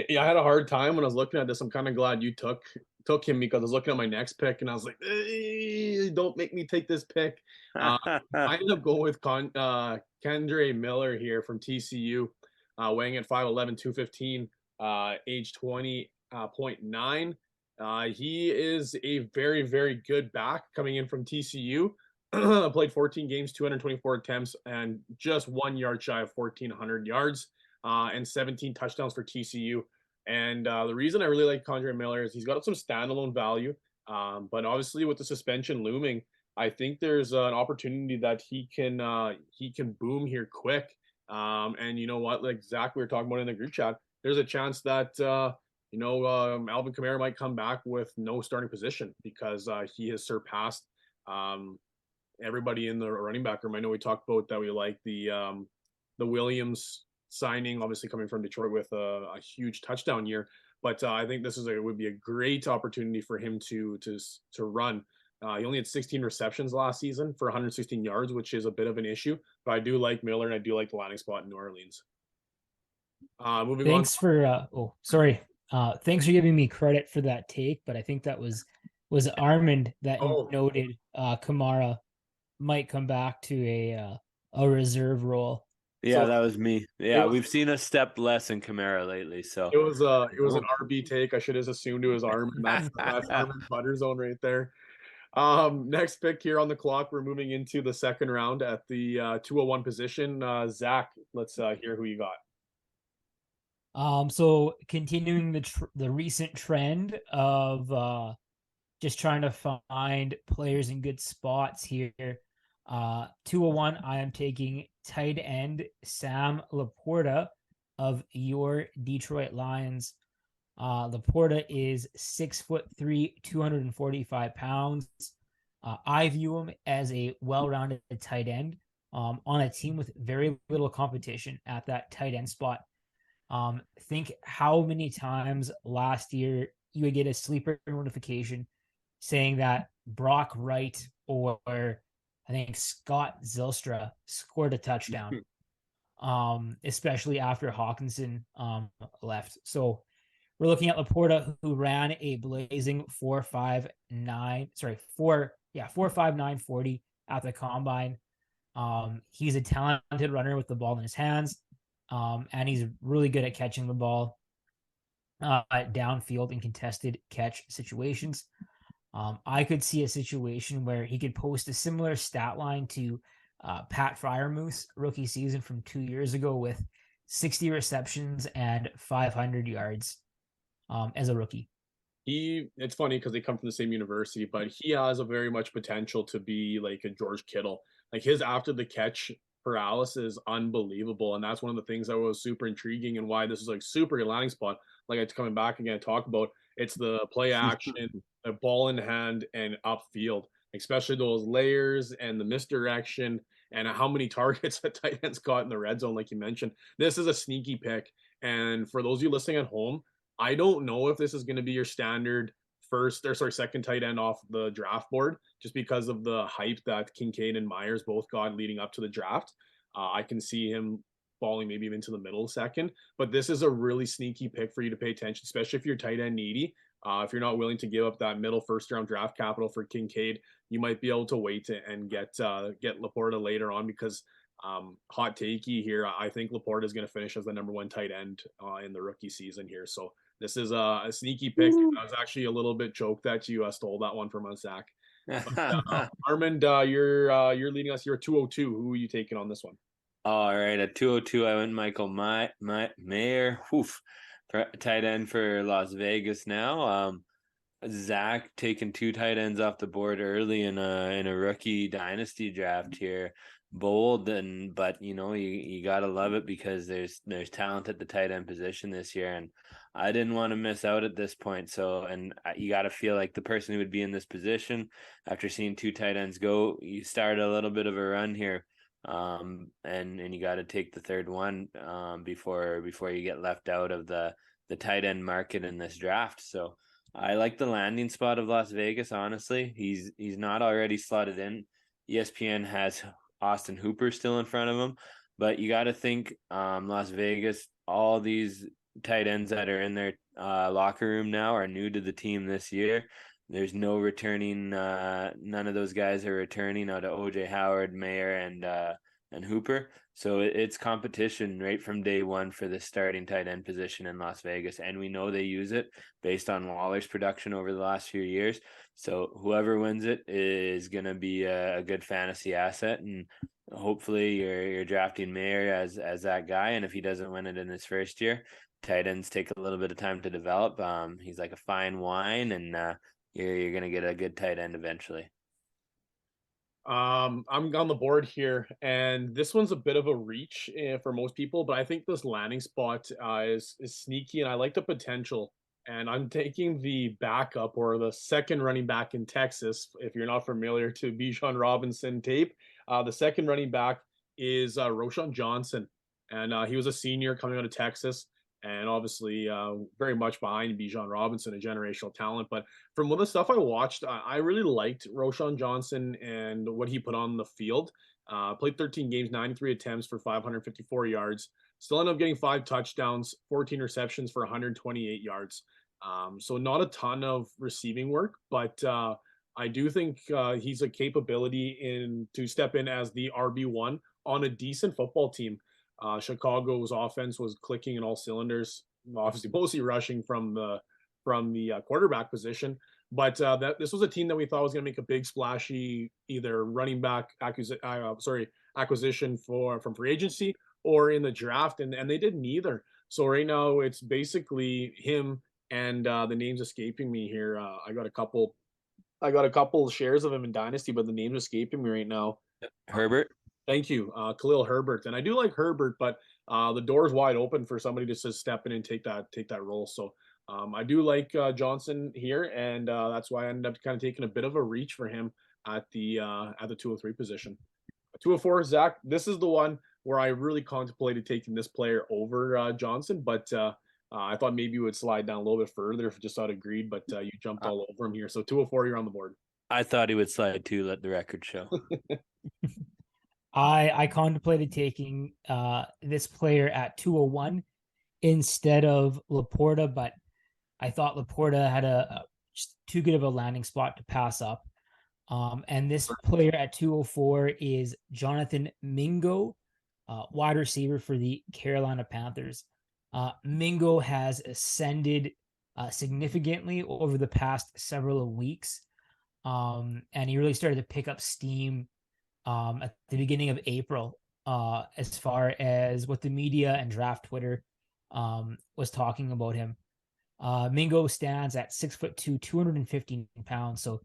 Speaker 1: had a hard time when I was looking at this. I'm kind of glad you took him because I was looking at my next pick and I was like, don't make me take this pick. I ended up going with Kendre Miller here from TCU, weighing at 5'11", 215, age 20.9. He is a very, very good back coming in from TCU. Played 14 games, 224 attempts, and just 1 yard shy of 1,400 yards, and 17 touchdowns for TCU. And the reason I really like Kendre Miller is he's got some standalone value, but obviously with the suspension looming, I think there's an opportunity that he can boom here quick. And you know what, like Zach, we were talking about in the group chat, there's a chance that Alvin Kamara might come back with no starting position because he has surpassed everybody in the running back room. I know we talked about that we like the Williams signing, obviously coming from Detroit with a huge touchdown year, but I think this would be a great opportunity for him to run. He only had 16 receptions last season for 116 yards, which is a bit of an issue, but I do like Miller and I do like the landing spot in New Orleans. Moving on.
Speaker 3: Thanks for sorry. Thanks for giving me credit for that take, but I think that was Armand that
Speaker 1: Oh.
Speaker 3: noted Kamara might come back to a reserve role.
Speaker 2: Yeah,
Speaker 1: So
Speaker 2: that was me.
Speaker 1: it
Speaker 2: Yeah,
Speaker 1: was
Speaker 2: we've seen a step less in Kamara lately. So
Speaker 1: it was an RB take. I should have assumed it was Armand. That's Armand Butter Zone right there. Next pick here on the clock. We're moving into the second round at the 201 position. Zach, let's hear who you got.
Speaker 3: So continuing the recent trend of just trying to find players in good spots here. 201, I am taking tight end Sam Laporta of your Detroit Lions. Laporta is 6'3", 245 pounds. I view him as a well-rounded tight end on a team with very little competition at that tight end spot. Think how many times last year you would get a sleeper notification saying that Brock Wright or I think Scott Zylstra scored a touchdown, especially after Hawkinson left. So we're looking at Laporta, who ran a blazing 4.59 at the combine. He's a talented runner with the ball in his hands, and he's really good at catching the ball downfield in contested catch situations. I could see a situation where he could post a similar stat line to Pat Fryermuth rookie season from 2 years ago with 60 receptions and 500 yards as a rookie.
Speaker 1: It's funny because they come from the same university, but he has a very much potential to be like a George Kittle. Like his after the catch paralysis is unbelievable, and that's one of the things that was super intriguing and why this is like super good landing spot. Like it's coming back again to talk about, it's the play action, the ball in hand, and upfield, especially those layers and the misdirection and how many targets that tight ends got in the red zone, like you mentioned. This is a sneaky pick, and for those of you listening at home, I don't know if this is going to be your standard second tight end off the draft board, just because of the hype that Kincaid and Myers both got leading up to the draft. I can see him falling maybe even to the middle second, but this is a really sneaky pick for you to pay attention, especially if you're tight end needy. If you're not willing to give up that middle first round draft capital for Kincaid, you might be able to wait and get Laporta later on because hot takey here. I think Laporta is going to finish as the number one tight end in the rookie season here. So this is a sneaky pick. I was actually a little bit choked that you stole that one from us, Zach. But, Armand, you're leading us. You're 202. Who are you taking on this one?
Speaker 2: All right, at 202, I went Michael Mayer, tight end for Las Vegas now. Zach taking two tight ends off the board early in a rookie dynasty draft here. Bold, but you gotta love it because there's talent at the tight end position this year, and I didn't want to miss out at this point. So, and you got to feel like the person who would be in this position after seeing two tight ends go, you start a little bit of a run here, and you got to take the third one before you get left out of the tight end market in this draft. So I like the landing spot of Las Vegas. Honestly, he's not already slotted in. ESPN has Austin Hooper still in front of him, but you got to think Las Vegas, all these tight ends that are in their locker room now are new to the team this year. There's no returning. None of those guys are returning out of OJ Howard, Mayer, and Hooper. So it's competition right from day one for the starting tight end position in Las Vegas. And we know they use it based on Waller's production over the last few years. So whoever wins it is going to be a good fantasy asset. And hopefully you're drafting Mayer as that guy. And if he doesn't win it in his first year, tight ends take a little bit of time to develop. He's like a fine wine, and you're going to get a good tight end eventually.
Speaker 1: I'm on the board here, and this one's a bit of a reach for most people, but I think this landing spot is sneaky, and I like the potential. And I'm taking the backup or the second running back in Texas. If you're not familiar to Bijan Robinson tape, the second running back is Roschon Johnson, and he was a senior coming out of Texas. And obviously, very much behind Bijan Robinson, a generational talent. But from all the stuff I watched, I really liked Roschon Johnson and what he put on the field. Played 13 games, 93 attempts for 554 yards. Still ended up getting 5 touchdowns, 14 receptions for 128 yards. So not a ton of receiving work, but I do think he's a capability to step in as the RB1 on a decent football team. Chicago's offense was clicking in all cylinders, obviously mostly rushing from the quarterback position. But this was a team that we thought was going to make a big splashy either running back acquisition from free agency or in the draft, and they did neither. So right now it's basically him and the name's escaping me here. I got a couple shares of him in Dynasty, but the name's escaping me right now.
Speaker 2: Herbert.
Speaker 1: Thank you, Khalil Herbert, and I do like Herbert, but the door's wide open for somebody to just step in and take that role. So I do like Johnson here, and that's why I ended up kind of taking a bit of a reach for him at the 203 position. 204, Zach. This is the one where I really contemplated taking this player over Johnson, but I thought maybe you would slide down a little bit further if just out of greed, but you jumped all over him here. So 204, you're on the board.
Speaker 2: I thought he would slide too. Let the record show.
Speaker 3: I contemplated taking this player at 201 instead of Laporta, but I thought Laporta had just too good of a landing spot to pass up. And this player at 204 is Jonathan Mingo, wide receiver for the Carolina Panthers. Mingo has ascended significantly over the past several weeks, and he really started to pick up steam at the beginning of April, as far as what the media and draft Twitter was talking about him. Mingo stands at 6'2", 215 pounds, so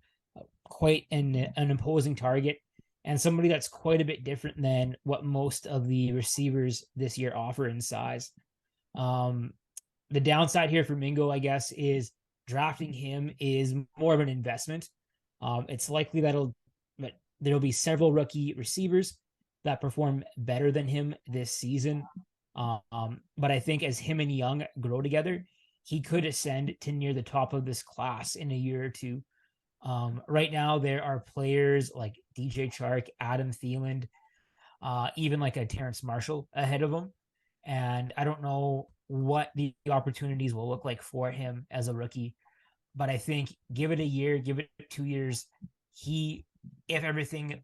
Speaker 3: quite an imposing target, and somebody that's quite a bit different than what most of the receivers this year offer in size. The downside here for Mingo, I guess, is drafting him is more of an investment. It's likely that there'll be several rookie receivers that perform better than him this season. But I think as him and Young grow together, he could ascend to near the top of this class in a year or two. Right now, there are players like DJ Chark, Adam Thielen, even like a Terrence Marshall ahead of him. And I don't know what the opportunities will look like for him as a rookie. But I think give it a year, give it 2 years. If everything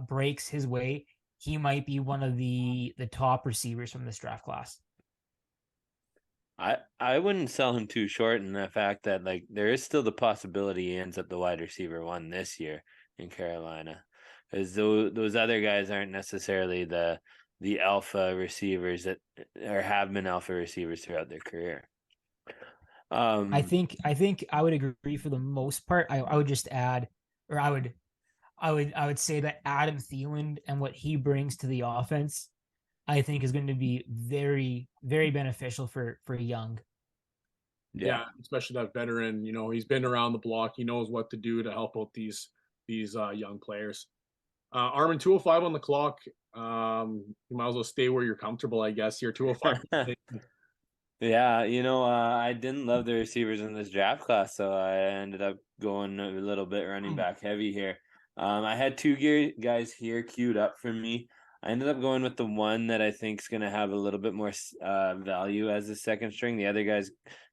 Speaker 3: breaks his way, he might be one of the top receivers from this draft class.
Speaker 2: I wouldn't sell him too short in the fact that like there is still the possibility he ends up the wide receiver 1 this year in Carolina, because those other guys aren't necessarily the alpha receivers that or have been alpha receivers throughout their career.
Speaker 3: I think I would agree for the most part. I would just add, or I would say that Adam Thielen and what he brings to the offense, I think is going to be very, very beneficial for Young.
Speaker 1: Yeah, especially that veteran. He's been around the block. He knows what to do to help out these young players. Armin, 205 on the clock. You might as well stay where you're comfortable, I guess. You're 205.
Speaker 2: Yeah, I didn't love the receivers in this draft class, so I ended up going a little bit running back heavy here. I had 2 guys here queued up for me. I ended up going with the one that I think is going to have a little bit more value as a second string. The other guy's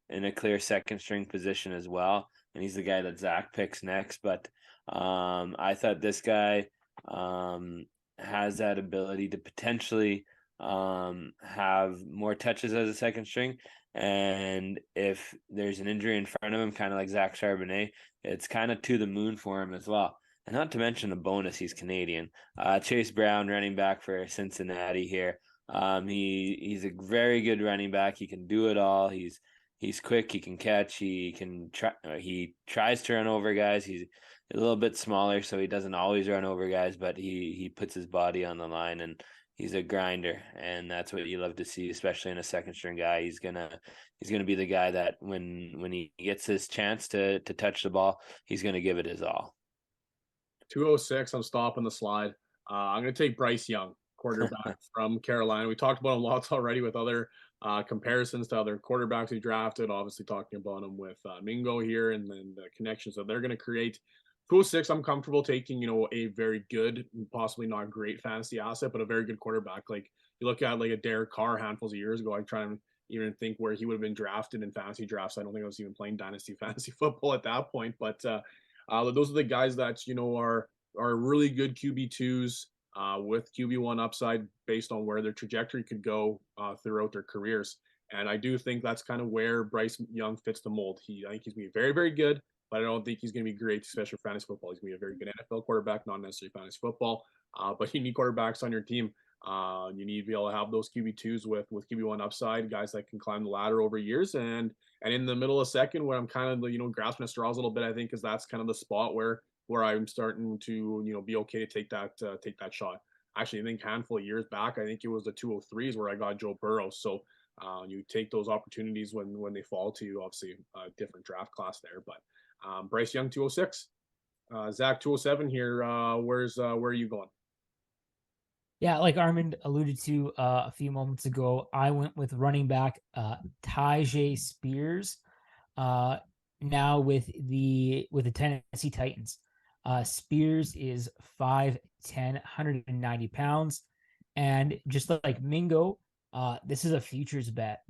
Speaker 2: in a clear second string position as well, and he's the guy that Zach picks next. But I thought this guy has that ability to potentially have more touches as a second string, and if there's an injury in front of him, kind of like Zach Charbonnet, it's kind of to the moon for him as well. And not to mention a bonus, he's Canadian. Chase Brown, running back for Cincinnati here. He's a very good running back. He can do it all. He's quick. He can catch. He tries to run over guys. He's a little bit smaller, so he doesn't always run over guys, but he puts his body on the line, and he's a grinder, and that's what you love to see, especially in a second string guy. He's gonna be the guy that when he gets his chance to touch the ball, he's gonna give it his all.
Speaker 1: 206. I'm stopping the slide. I'm going to take Bryce Young, quarterback from Carolina. We talked about him lots already with other comparisons to other quarterbacks we drafted. Obviously, talking about him with Mingo here and then the connections that they're going to create. 206, I'm comfortable taking, a very good, possibly not great fantasy asset, but a very good quarterback. Like you look at like a Derek Carr handfuls of years ago, I try and even think where he would have been drafted in fantasy drafts. I don't think I was even playing dynasty fantasy football at that point, but those are the guys that are really good QB2s with QB1 upside based on where their trajectory could go throughout their careers. And I do think that's kind of where Bryce Young fits the mold. I think he's going to be very, very good, but I don't think he's going to be great, especially for fantasy football. He's going to be a very good NFL quarterback, not necessarily fantasy football. But you need quarterbacks on your team. You need to be able to have those QB2s with QB1 upside, guys that can climb the ladder over years. And in the middle of second, where I'm kind of grasping at straws a little bit, I think because that's kind of the spot where I'm starting to be okay to take that shot. Actually, I think a handful of years back, I think it was the 203s where I got Joe Burrow. So you take those opportunities when they fall to you. Obviously, a different draft class there, but Bryce Young 206, Zach 207 here. Where are you going?
Speaker 3: Yeah, like Armand alluded to a few moments ago, I went with running back Tyjae Spears. Now with the Tennessee Titans. Spears is 5'10", 190 pounds. And just like Mingo, this is a futures bet.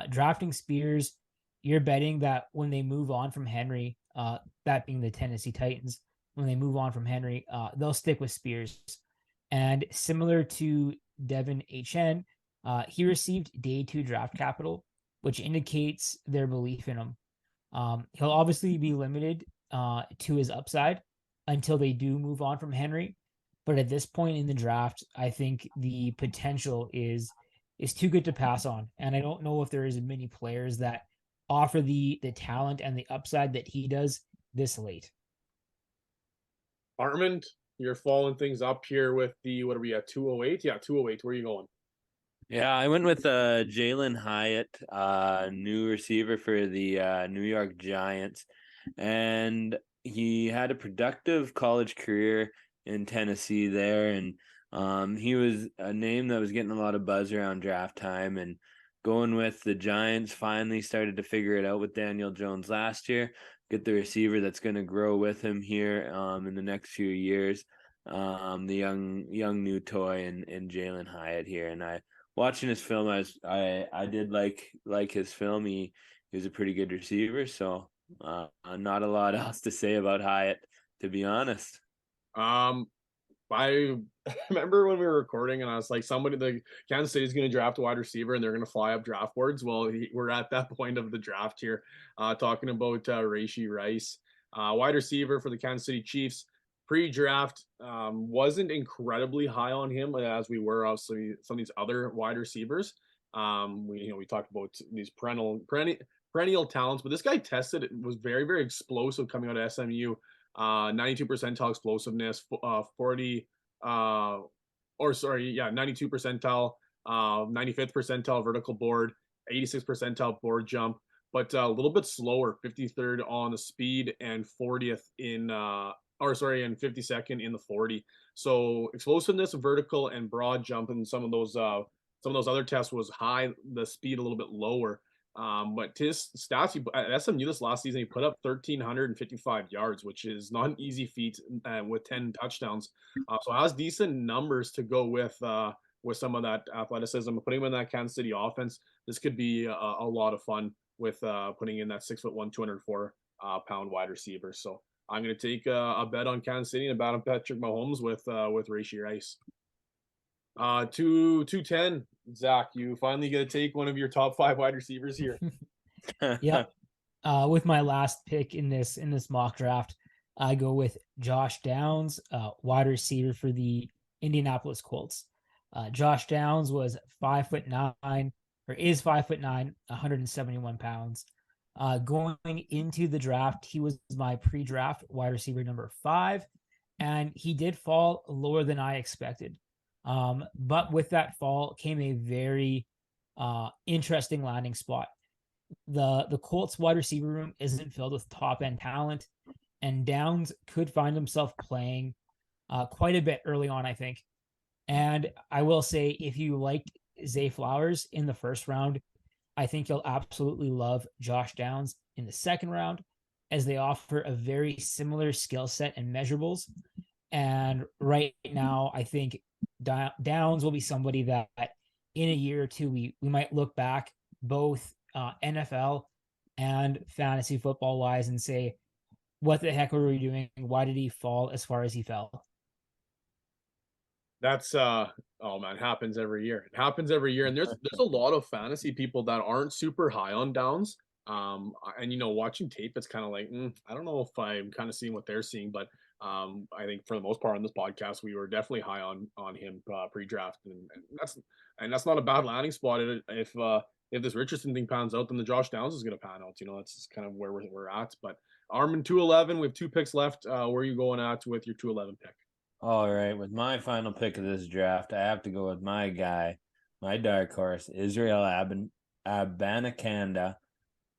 Speaker 3: Drafting Spears, you're betting that when they move on from Henry, that being the Tennessee Titans, when they move on from Henry, they'll stick with Spears. And similar to Devin H.N., he received day 2 draft capital, which indicates their belief in him. He'll obviously be limited to his upside until they do move on from Henry. But at this point in the draft, I think the potential is too good to pass on. And I don't know if there is many players that offer the talent and the upside that he does this late.
Speaker 1: Armand, you're following things up here with what are we at, 208? Yeah, 208. Where are you going?
Speaker 2: Yeah, I went with Jalen Hyatt, new receiver for the New York Giants. And he had a productive college career in Tennessee there. And he was a name that was getting a lot of buzz around draft time. And going with the Giants, finally started to figure it out with Daniel Jones last year. Get the receiver that's going to grow with him here in the next few years. The young new toy in Jalen Hyatt here. And watching his film, I did like his film. He was a pretty good receiver. So not a lot else to say about Hyatt, to be honest.
Speaker 1: I remember when we were recording and I was like, the Kansas City is going to draft a wide receiver and they're going to fly up draft boards. Well, we're at that point of the draft here, talking about Rashee Rice, wide receiver for the Kansas City Chiefs. Pre-draft, wasn't incredibly high on him as we were obviously some of these other wide receivers. We talked about these perennial talents, but this guy was very, very explosive coming out of SMU. 92 percentile explosiveness, 92 percentile, 95th percentile vertical board, 86th percentile board jump, but a little bit slower, 53rd on the speed and 40th and 52nd in the 40. So explosiveness, vertical and broad jump, and some of those other tests was high, the speed a little bit lower. But his stats at SMU this last season, he put up 1,355 yards, which is not an easy feat with 10 touchdowns. So has decent numbers to go with some of that athleticism. Putting him in that Kansas City offense, this could be a lot of fun with putting in that 6'1", 204 pound wide receiver. So I'm going to take a bet on Kansas City and a bet on Patrick Mahomes with Rashee Rice. 210. Zach, you finally get to take one of your top 5 wide receivers here.
Speaker 3: Yeah. With my last pick in this mock draft, I go with Josh Downs, wide receiver for the Indianapolis Colts. Josh Downs was 5'9", or is 5'9", 171 pounds. Going into the draft, he was my pre-draft wide receiver number 5, and he did fall lower than I expected. But with that fall came a very interesting landing spot. The Colts wide receiver room isn't filled with top end talent, and Downs could find himself playing quite a bit early on, I think. And I will say, if you liked Zay Flowers in the first round, I think you'll absolutely love Josh Downs in the second round. as they offer a very similar skill set and measurables. And right now, I think Downs will be somebody that in a year or two, we might look back both NFL and fantasy football wise and say, what the heck were we doing? Why did he fall as far as he fell?
Speaker 1: That's oh man, happens every year. It happens every year, and there's a lot of fantasy people that aren't super high on Downs. And watching tape, it's kind of like I don't know if I'm kind of seeing what they're seeing, but I think for the most part on this podcast, we were definitely high on him pre-draft, and that's not a bad landing spot. If this Richardson thing pans out, then the Josh Downs is going to pan out. That's just kind of where we're at. But Armin 211, we have 2 picks left. Where are you going at with your 211 pick?
Speaker 2: All right, with my final pick of this draft, I have to go with my guy, my dark horse, Israel Abanikanda,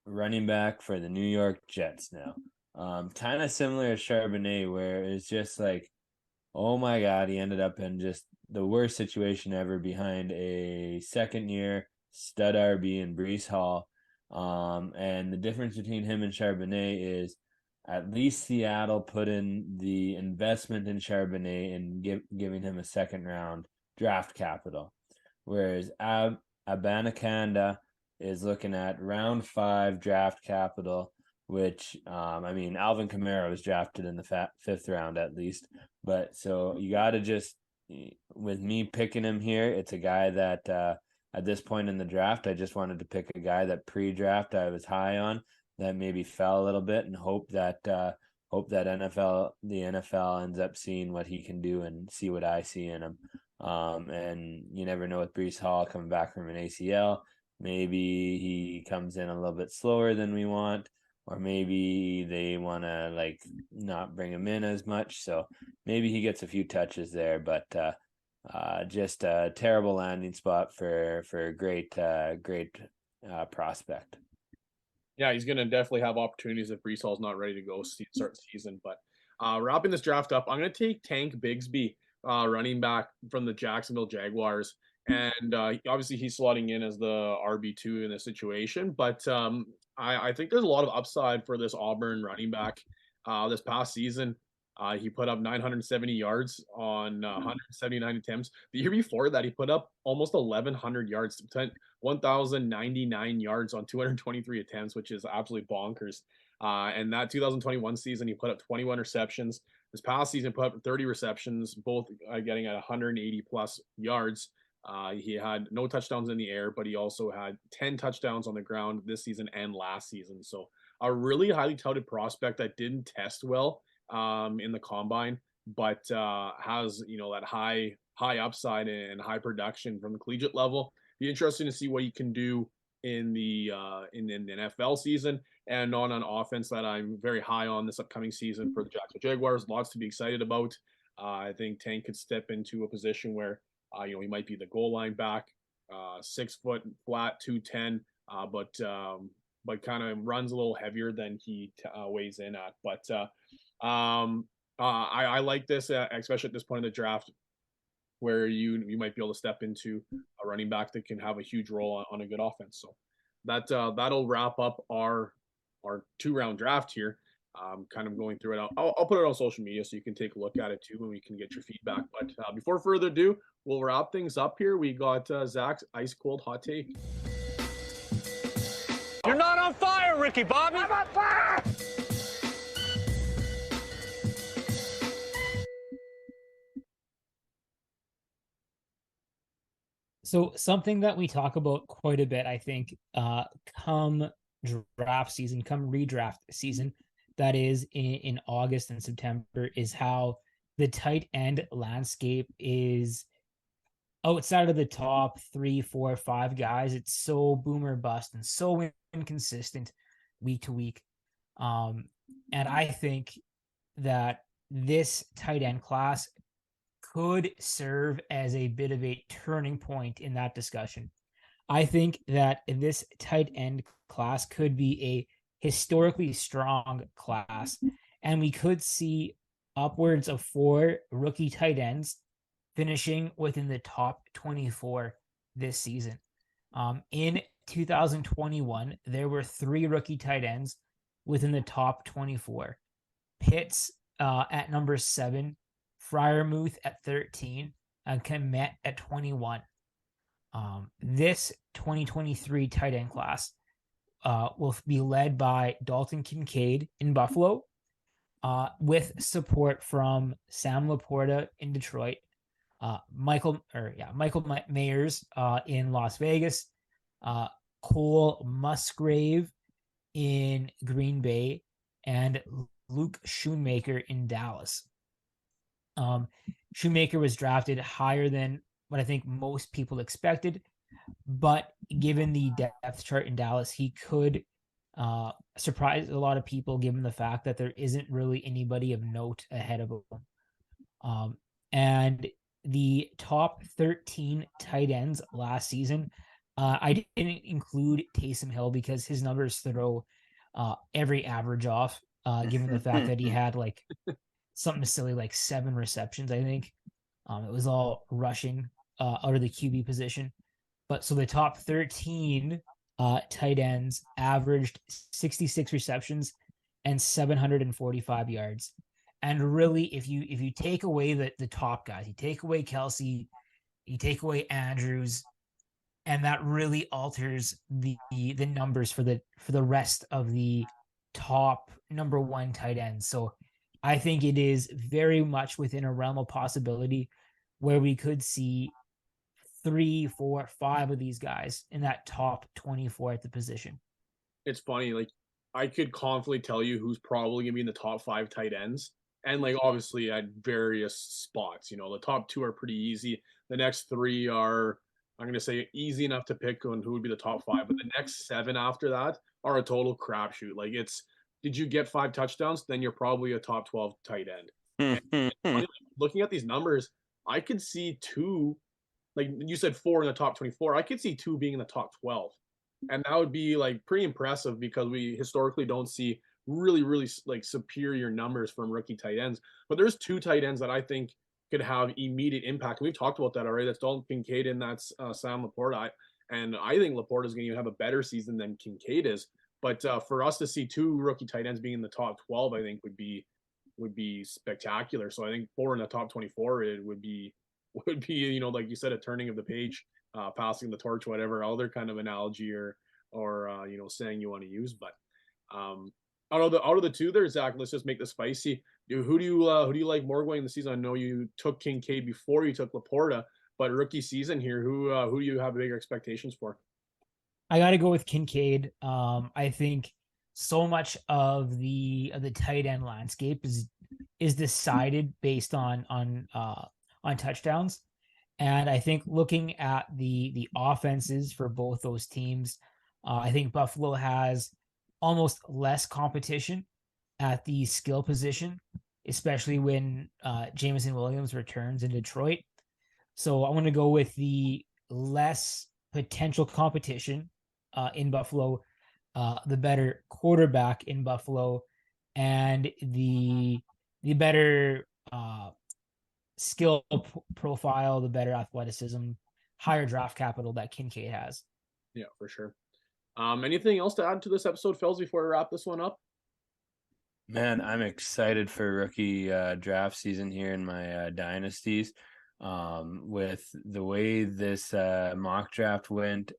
Speaker 2: running back for the New York Jets now. Kind of similar to Charbonnet, where it's just like, oh my God, he ended up in just the worst situation ever behind a second-year stud RB in Breece Hall. And the difference between him and Charbonnet is at least Seattle put in the investment in Charbonnet and giving him a second-round draft capital, whereas Abanikanda is looking at round 5 draft capital, which Alvin Kamara was drafted in the 5th round at least. But so you got to just, with me picking him here, it's a guy that at this point in the draft, I just wanted to pick a guy that pre-draft I was high on, that maybe fell a little bit, and hope that the NFL ends up seeing what he can do and see what I see in him. And you never know with Breece Hall coming back from an ACL. Maybe he comes in a little bit slower than we want, or maybe they want to not bring him in as much. So maybe he gets a few touches there, but just a terrible landing spot for a great prospect.
Speaker 1: Yeah, he's going to definitely have opportunities if Breece Hall's not ready to go start the season. But wrapping this draft up, I'm going to take Tank Bigsby, running back from the Jacksonville Jaguars. And obviously he's slotting in as the RB2 in this situation. But I think there's a lot of upside for this Auburn running back. This past season, he put up 970 yards on 179 attempts. The year before that, he put up almost 1,100 yards, 1,099 yards on 223 attempts, which is absolutely bonkers. And that 2021 season, he put up 21 receptions. This past season, put up 30 receptions, both getting at 180 plus yards. He had no touchdowns in the air, but he also had 10 touchdowns on the ground this season and last season. So a really highly touted prospect that didn't test well in the combine, but has that high upside and high production from the collegiate level. Be interesting to see what he can do in the NFL season and on an offense that I'm very high on this upcoming season for the Jacksonville Jaguars. Lots to be excited about. I think Tank could step into a position where he might be the goal line back, 6 foot flat, 210, but kind of runs a little heavier than he weighs in at. But I like this, especially at this point in the draft, where you might be able to step into a running back that can have a huge role on a good offense. So that'll wrap up our 2-round draft here. Kind of going through it. I'll put it on social media so you can take a look at it too, and we can get your feedback. But before further ado, we'll wrap things up here. We got Zach's ice cold hot take.
Speaker 4: You're not on fire, Ricky Bobby. I'm on fire.
Speaker 3: So something that we talk about quite a bit, I think, come draft season, come redraft season, that is in August and September, is how the tight end landscape is outside of the top 3, 4, 5 guys. It's so boomer bust and so inconsistent week to week. And I think that this tight end class could serve as a bit of a turning point in that discussion. I think that this tight end class could be a historically strong class, and we could see upwards of 4 rookie tight ends finishing within the top 24 this season. In 2021, there were 3 rookie tight ends within the top 24. Pitts at number 7, Fryermuth at 13, and Kmet at 21. This 2023 tight end class will be led by Dalton Kincaid in Buffalo, with support from Sam Laporta in Detroit, Michael Mayers in Las Vegas, Cole Musgrave in Green Bay, and Luke Schoonmaker in Dallas. Schoonmaker was drafted higher than what I think most people expected, but given the depth chart in Dallas, he could surprise a lot of people given the fact that there isn't really anybody of note ahead of him. And the top 13 tight ends last season, I didn't include Taysom Hill because his numbers throw every average off, given the fact that he had like something silly like 7 receptions, I think. It was all rushing out of the QB position. But so the top 13 tight ends averaged 66 receptions and 745 yards. And really, if you take away the top guys, you take away Kelsey, you take away Andrews, and that really alters the numbers for the rest of the top number 1 tight ends. So I think it is very much within a realm of possibility where we could see 3, 4, 5 of these guys in that top 24 at the position.
Speaker 1: It's funny, like I could confidently tell you who's probably gonna be in the top 5 tight ends, and like obviously at various spots. You know, the top 2 are pretty easy. The next 3 are, I'm gonna say, easy enough to pick on who would be the top 5, but the next 7 after that are a total crapshoot. Like it's, did you get 5 touchdowns? Then you're probably a top 12 tight end. And funny, like, looking at these numbers, I could see 2. Like you said, 4 in the top 24. I could see 2 being in the top 12. And that would be like pretty impressive because we historically don't see really like superior numbers from rookie tight ends. But there's 2 tight ends that I think could have immediate impact. We've talked about that already. That's Dalton Kincaid and that's Sam Laporta. And I think Laporta is going to have a better season than Kincaid is. But for us to see 2 rookie tight ends being in the top 12, I think would be spectacular. So I think 4 in the top 24 it would be you know, like you said, a turning of the page, passing the torch, whatever other kind of analogy or you know, saying you want to use. But out of the 2 there, Zach, let's just make this spicy. Who do you like more going in the season? I know you took Kincaid before you took Laporta, but rookie season here, who do you have bigger expectations for?
Speaker 3: I got to go with Kincaid. I think so much of the tight end landscape is decided based on touchdowns. And I think looking at the offenses for both those teams, I think Buffalo has almost less competition at the skill position, especially when Jameson Williams returns in Detroit. So I want to go with the less potential competition in Buffalo, the better quarterback in Buffalo, and the better skill profile, the better athleticism, higher draft capital that Kincaid has.
Speaker 1: Yeah, for sure. Anything else to add to this episode, Phils, before we wrap this one up?
Speaker 2: Man, I'm excited for rookie draft season here in my dynasties. With the way this mock draft went,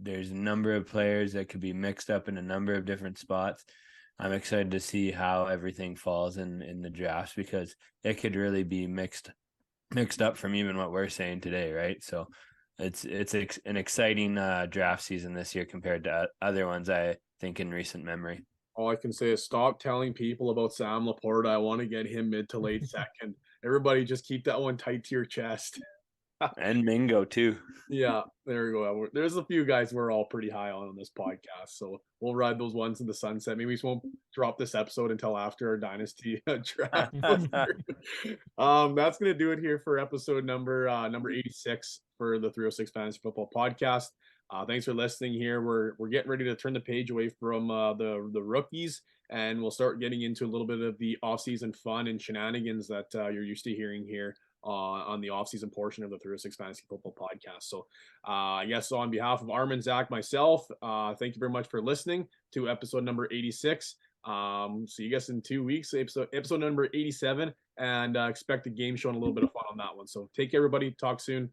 Speaker 2: there's a number of players that could be mixed up in a number of different spots. I'm excited to see how everything falls in the drafts because it could really be mixed up from even what we're saying today, right? So it's an exciting draft season this year compared to other ones, I think, in recent memory.
Speaker 1: All I can say is stop telling people about Sam Laporta. I want to get him mid to late second. Everybody just keep that one tight to your chest.
Speaker 2: And Mingo too.
Speaker 1: Yeah, there we go. There's a few guys we're all pretty high on this podcast, so we'll ride those ones in the sunset. Maybe we won't drop this episode until after our dynasty draft. That's gonna do it here for episode number 86 for the 306 Fantasy Football Podcast. Thanks for listening. Here, we're getting ready to turn the page away from the rookies, and we'll start getting into a little bit of the off-season fun and shenanigans that you're used to hearing here on the offseason portion of the 306 Fantasy Football Podcast. So I guess on behalf of Armin, Zach, myself, thank you very much for listening to episode number 86. See you guys in 2 weeks, episode number 87, and expect a game show and a little bit of fun on that one. So take care, everybody. Talk soon.